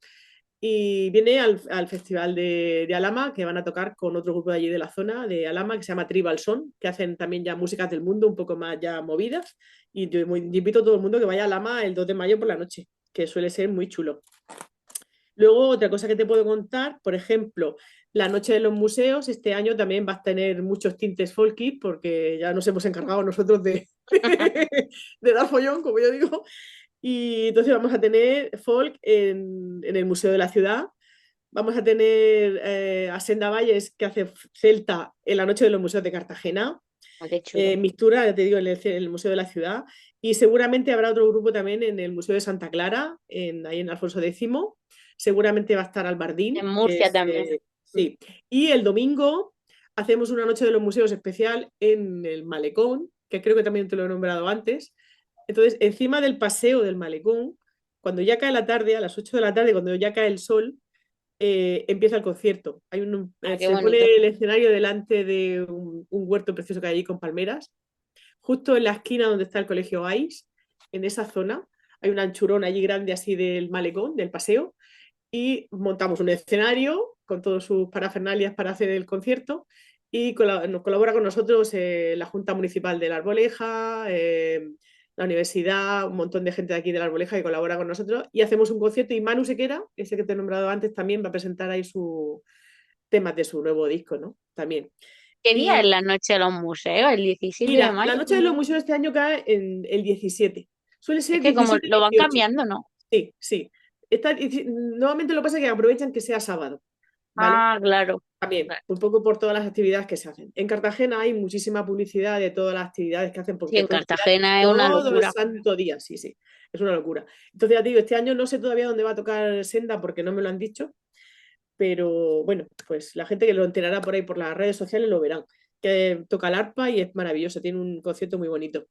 y viene al festival de Alhama, que van a tocar con otro grupo de allí de la zona, de Alhama, que se llama Tribal Son, que hacen también ya músicas del mundo, un poco más ya movidas. Y yo invito a todo el mundo que vaya a Alhama el 2 de mayo por la noche, que suele ser muy chulo. Luego, otra cosa que te puedo contar, por ejemplo, la noche de los museos, este año también va a tener muchos tintes folky, porque ya nos hemos encargado nosotros de dar follón, como yo digo. Y entonces vamos a tener folk en el Museo de la Ciudad. Vamos a tener a Senda Valles, que hace Celta en la noche de los museos de Cartagena. Oh, qué chulo. Mistura, ya te digo, en el Museo de la Ciudad. Y seguramente habrá otro grupo también en el Museo de Santa Clara, ahí en Alfonso X. Seguramente va a estar En Albardín, que Murcia es, también. sí. Y el domingo hacemos una noche de los museos especial en el Malecón, que creo que también te lo he nombrado antes. Entonces, encima del paseo del Malecón, cuando ya cae la tarde, a las 8 de la tarde, cuando ya cae el sol, empieza el concierto. Ah, qué Se pone bonito. el escenario delante de un huerto precioso que hay allí con palmeras. Justo en la esquina donde está el colegio AIS, en esa zona, hay un anchurón allí grande así del malecón, del paseo, y montamos un escenario con todas sus parafernalias para hacer el concierto y nos colabora con nosotros la Junta Municipal de La Arboleja, la universidad, un montón de gente de aquí de La Arboleja que colabora con nosotros y hacemos un concierto y Manu Sequera, ese que te he nombrado antes, también va a presentar ahí sus temas de su nuevo disco, ¿no? También. ¿Qué día es Y la noche de los museos? ¿El 17 de mira, la mayo? noche de los museos este año cae en el 17. Suele Es ser que como lo van 17-18. cambiando, ¿no? Sí, sí. Nuevamente lo que pasa es que aprovechan que sea sábado, ¿vale? Ah, claro. También, Claro. un poco por todas las actividades que se hacen. En Cartagena hay muchísima publicidad de todas las actividades que hacen porque Sí, te en puedes tirar Cartagena es una todo el locura. santo día, sí, sí. Es una locura. Entonces, ya te digo, este año no sé todavía dónde va a tocar Senda porque no me lo han dicho, pero bueno, pues la gente que lo enterará por ahí por las redes sociales lo verán. Que toca el arpa y es maravilloso, tiene un concierto muy bonito.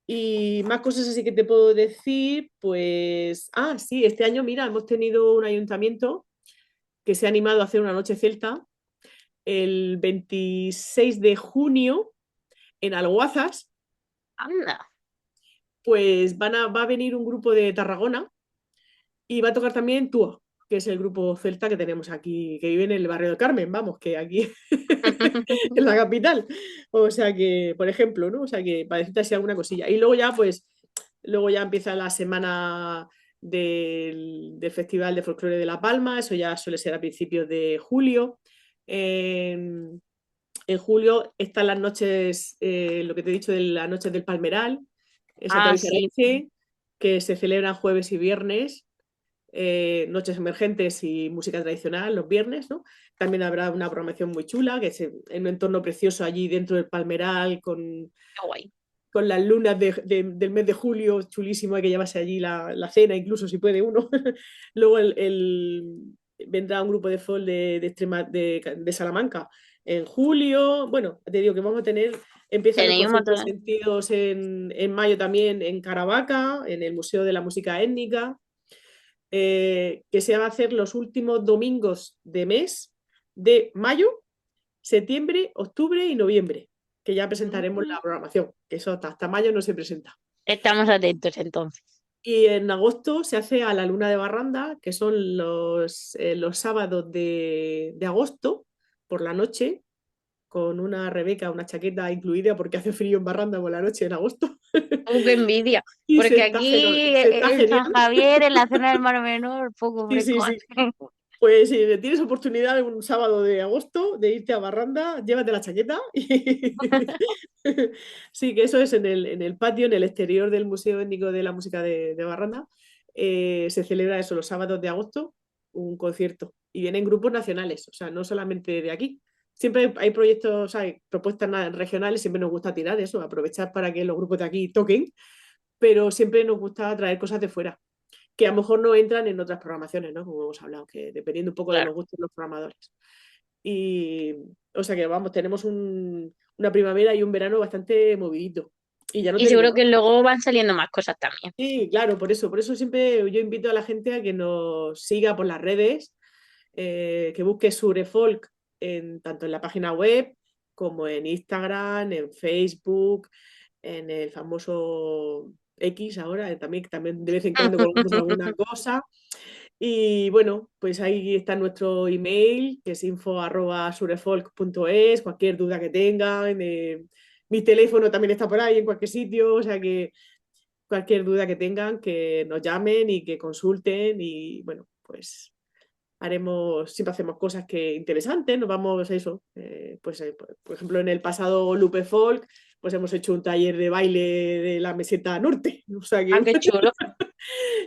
Y más cosas así que te puedo decir, pues, sí, este año, mira, hemos tenido un ayuntamiento que se ha animado a hacer una noche celta el 26 de junio en Alguazas, Anda. pues va a venir un grupo de Tarragona y va a tocar también Túa, que es el grupo celta que tenemos aquí, que vive en el barrio del Carmen, vamos, que aquí en la capital. O sea que, por ejemplo, ¿no? O sea que para decirte así alguna cosilla. Y luego ya, pues, luego ya empieza la semana del Festival de Folclore de La Palma, eso ya suele ser a principios de julio. En julio están las noches, lo que te he dicho de las noches del Palmeral, esa Ah, tradición sí. que se celebran jueves y viernes, noches emergentes y música tradicional los viernes, ¿no? También habrá una programación muy chula, en un entorno precioso allí dentro del Palmeral, Qué guay. con las lunas del mes de julio, chulísimo, hay que llevarse allí la cena, incluso si puede uno. Luego vendrá un grupo de folk de Salamanca en julio. Bueno, te digo que vamos a tener, empiezan los Tenéis un montón conciertos de... sentidos en mayo también en Caravaca, en el Museo de la Música Étnica, que se van a hacer los últimos domingos de mes de mayo, septiembre, octubre y noviembre, que ya presentaremos Mm. la programación, que eso hasta mayo no se presenta. Estamos atentos entonces. Y en agosto se hace a la luna de Barranda, que son los sábados de agosto por la noche, con una rebeca, una chaqueta incluida porque hace frío en Barranda por la noche en agosto. Qué envidia. Y Porque aquí se está en San genial. Javier, en la zona del Mar Menor, poco Sí, sí, fresco. sí. Pues si tienes oportunidad un sábado de agosto de irte a Barranda, llévate la chaqueta. Sí, que eso es en el patio, en el exterior del Museo Étnico de la Música de Barranda. Se celebra eso los sábados de agosto, un concierto. Y vienen grupos nacionales, o sea, no solamente de aquí. Siempre hay proyectos, hay propuestas regionales, siempre nos gusta tirar eso, aprovechar para que los grupos de aquí toquen, pero siempre nos gusta traer cosas de fuera que a lo mejor no entran en otras programaciones, ¿no? Como hemos hablado, que dependiendo un poco de Claro. los gustos de los programadores. Y, o sea que vamos, tenemos una primavera y un verano bastante movidito. Y ya no Y seguro terminamos. que luego van saliendo más cosas también. Sí, claro, por eso siempre yo invito a la gente a que nos siga por las redes, que busque Surefolk tanto en la página web como en Instagram, en Facebook, en el famoso X ahora, también de vez en cuando colgamos alguna cosa. Y bueno, pues ahí está nuestro email, que es info@surefolk.es, cualquier duda que tengan. Mi teléfono también está por ahí en cualquier sitio, o sea que cualquier duda que tengan, que nos llamen y que consulten y bueno, pues siempre hacemos cosas que interesantes, nos vamos a eso, por ejemplo en el pasado Lupe Folk, pues hemos hecho un taller de baile de la meseta norte, o sea Ah, que, qué chulo.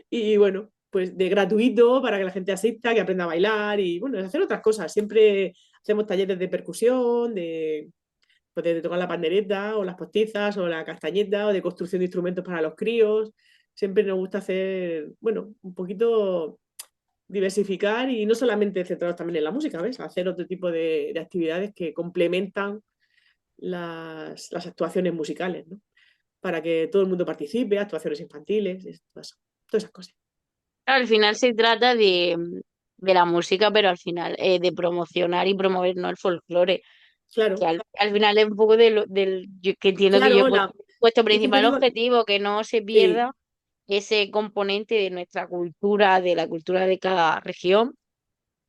y bueno, pues de gratuito para que la gente asista, que aprenda a bailar y bueno, hacer otras cosas, siempre hacemos talleres de percusión, de tocar la pandereta o las postizas o la castañeta o de construcción de instrumentos para los críos. Siempre nos gusta hacer, bueno, un poquito diversificar y no solamente centrados también en la música, ¿ves? Hacer otro tipo de actividades que complementan las actuaciones musicales, ¿no? Para que todo el mundo participe, actuaciones infantiles, todas esas cosas. Al final se trata de la música, pero al final de promocionar y promover no el folclore, que Claro, al final es un poco que entiendo que yo he claro, puesto yo siempre principal digo, objetivo, que no se sí, pierda ese componente de nuestra cultura, de la cultura de cada región,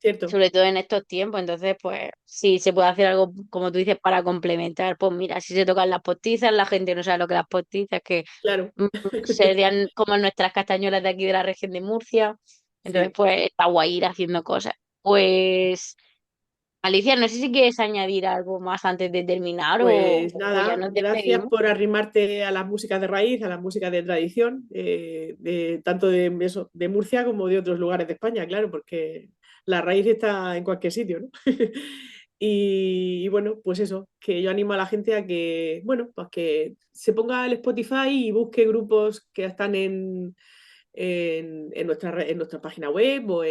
cierto, sobre todo en estos tiempos. Entonces, pues, si se puede hacer algo, como tú dices, para complementar, pues mira, si se tocan las postizas, la gente no sabe lo que las postizas, que claro, mm, serían como nuestras castañuelas de aquí de la región de Murcia. Entonces, sí. pues, está guay ir haciendo cosas. Pues, Alicia, no sé si quieres añadir algo más antes de terminar Pues o ya nada, nos gracias despedimos. por arrimarte a las músicas de raíz, a las músicas de tradición, tanto de Murcia como de otros lugares de España, claro, porque la raíz está en cualquier sitio, ¿no? Y bueno, pues eso, que yo animo a la gente a que, bueno, pues que se ponga el Spotify y busque grupos que están en nuestra página web o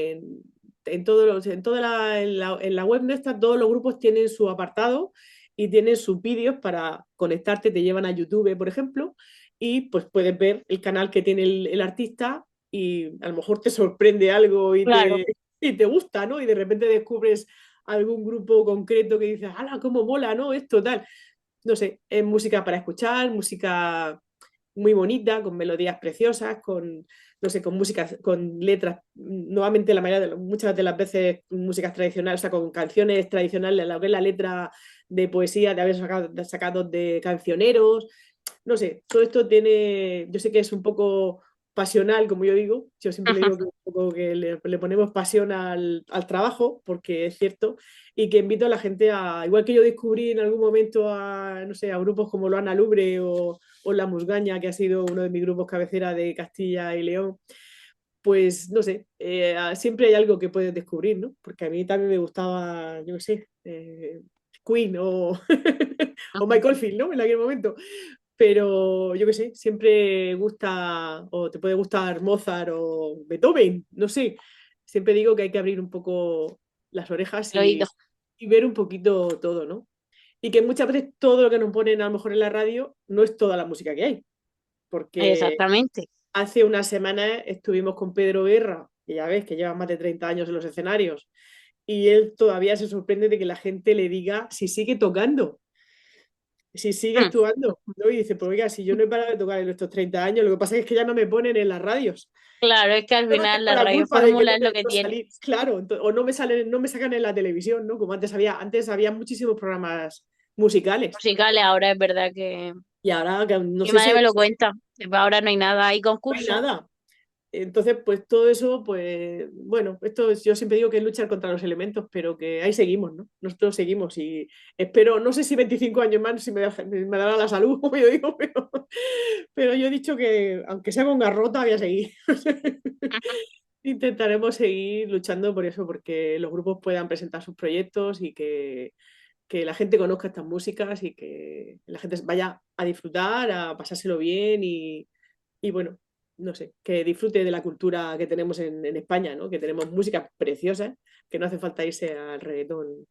en toda en la web nuestra, todos los grupos tienen su apartado y tienen sus vídeos para conectarte, te llevan a YouTube, por ejemplo, y pues puedes ver el canal que tiene el artista y a lo mejor te sorprende algo Claro. y te gusta, ¿no? Y de repente descubres algún grupo concreto que dices, ¡hala, cómo mola, ¿no? Esto, tal. No sé, es música para escuchar, música muy bonita, con melodías preciosas, con, no sé, con músicas, con letras, nuevamente muchas de las veces músicas tradicionales, o sea, con canciones tradicionales, lo que es la letra de poesía de haber sacado de cancioneros, no sé, todo esto tiene, yo sé que es un poco pasional, como yo digo, yo siempre le digo que, un poco que le ponemos pasión al trabajo, porque es cierto, y que invito a la gente a, igual que yo descubrí en algún momento a, no sé, a grupos como Loana Lubre o La Musgaña, que ha sido uno de mis grupos cabecera de Castilla y León, pues no sé, siempre hay algo que puedes descubrir, ¿no? Porque a mí también me gustaba, yo qué sé, Queen o Michael Field, ¿no? En aquel momento. Pero yo qué sé, siempre gusta, o te puede gustar Mozart o Beethoven, no sé. Siempre digo que hay que abrir un poco las orejas El oído. y ver un poquito todo, ¿no? Y que muchas veces todo lo que nos ponen a lo mejor en la radio no es toda la música que hay, porque Exactamente. hace unas semanas estuvimos con Pedro Guerra, que ya ves que lleva más de 30 años en los escenarios, y él todavía se sorprende de que la gente le diga si sigue tocando, si sigue Mm. actuando, ¿no? Y dice, pues oiga, si yo no he parado de tocar en estos 30 años, lo que pasa es que ya no me ponen en las radios. Claro, es que al Yo no final tengo la la culpa de que radiofórmula es lo que no tiene. salí, claro, o no me sacan en la televisión, ¿no? Como antes había muchísimos programas musicales. Musicales, ahora es verdad que Y ahora, que no mi sé madre si me lo cuenta. Ahora no hay nada, hay no hay concursos. nada. Entonces, pues todo eso, pues bueno, yo siempre digo que es luchar contra los elementos, pero que ahí seguimos, ¿no? Nosotros seguimos y espero, no sé si 25 años más si me dará la salud, como yo digo, pero yo he dicho que aunque sea con garrota, voy a seguir. Intentaremos seguir luchando por eso, porque los grupos puedan presentar sus proyectos y que la gente conozca estas músicas y que la gente vaya a disfrutar, a pasárselo bien y bueno, no sé, que disfrute de la cultura que tenemos en España, ¿no? Que tenemos músicas preciosas, que no hace falta irse al reggaetón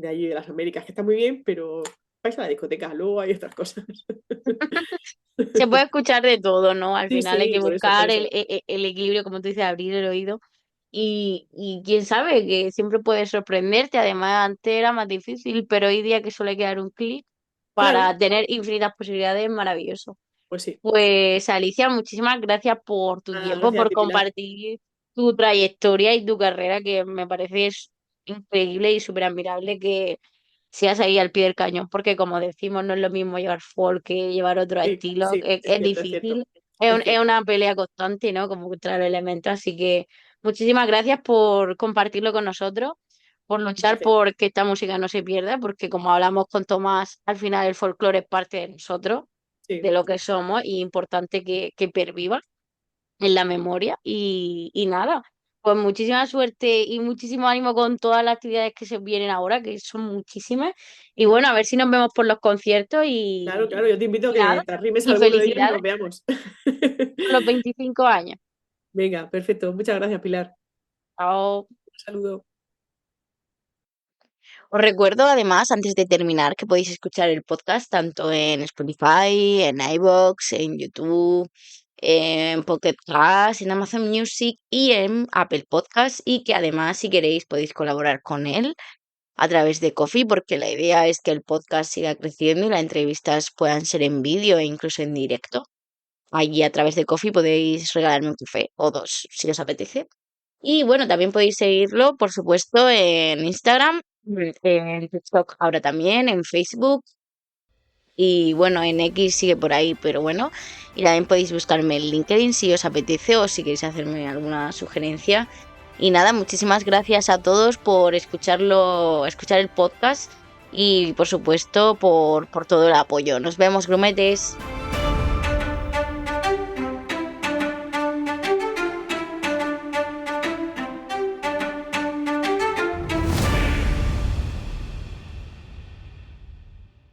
de allí de las Américas, que está muy bien, pero vais a la discoteca, luego hay otras cosas. Se puede escuchar de todo, ¿no? Al Sí, final hay sí, que por buscar eso. el equilibrio, como tú dices, abrir el oído. Y quién sabe, que siempre puede sorprenderte. Además, antes era más difícil, pero hoy día que suele quedar un clic Claro, para tener infinitas posibilidades, maravilloso. pues sí. Pues Alicia, muchísimas gracias por tu Nada, tiempo, gracias a por ti, Pilar. compartir tu trayectoria y tu carrera, que me parece increíble y súper admirable que seas ahí al pie del cañón, porque como decimos, no es lo mismo llevar folk que llevar otro Sí, estilo, sí, es es cierto, es cierto. difícil, es, Es es cierto. una pelea constante, ¿no? Como contra los elementos, así que muchísimas gracias por compartirlo con nosotros, por Un luchar placer. por que esta música no se pierda, porque como hablamos con Tomás, al final el folclore es parte de nosotros, Sí, de lo que somos, y importante que perviva en la memoria. Y nada, pues muchísima suerte y muchísimo ánimo con todas las actividades que se vienen ahora, que son muchísimas. Y bueno, a ver si nos vemos por los conciertos claro, claro. Yo te invito a y nada. que te arrimes a Y alguno de ellos y felicidades nos veamos. por los 25 años. Venga, perfecto. Muchas gracias, Pilar. Chao. Un saludo. Os recuerdo además, antes de terminar, que podéis escuchar el podcast tanto en Spotify, en iVoox, en YouTube, en Pocket Cast, en Amazon Music y en Apple Podcast, y que además, si queréis, podéis colaborar con él a través de Coffee, porque la idea es que el podcast siga creciendo y las entrevistas puedan ser en vídeo e incluso en directo. Allí a través de Coffee podéis regalarme un café o dos si os apetece. Y bueno, también podéis seguirlo, por supuesto, en Instagram, en TikTok ahora también, en Facebook y bueno, en X sigue por ahí, pero bueno, y también podéis buscarme en LinkedIn si os apetece o si queréis hacerme alguna sugerencia. Y nada, muchísimas gracias a todos por escuchar el podcast y por supuesto por todo el apoyo. Nos vemos, grumetes.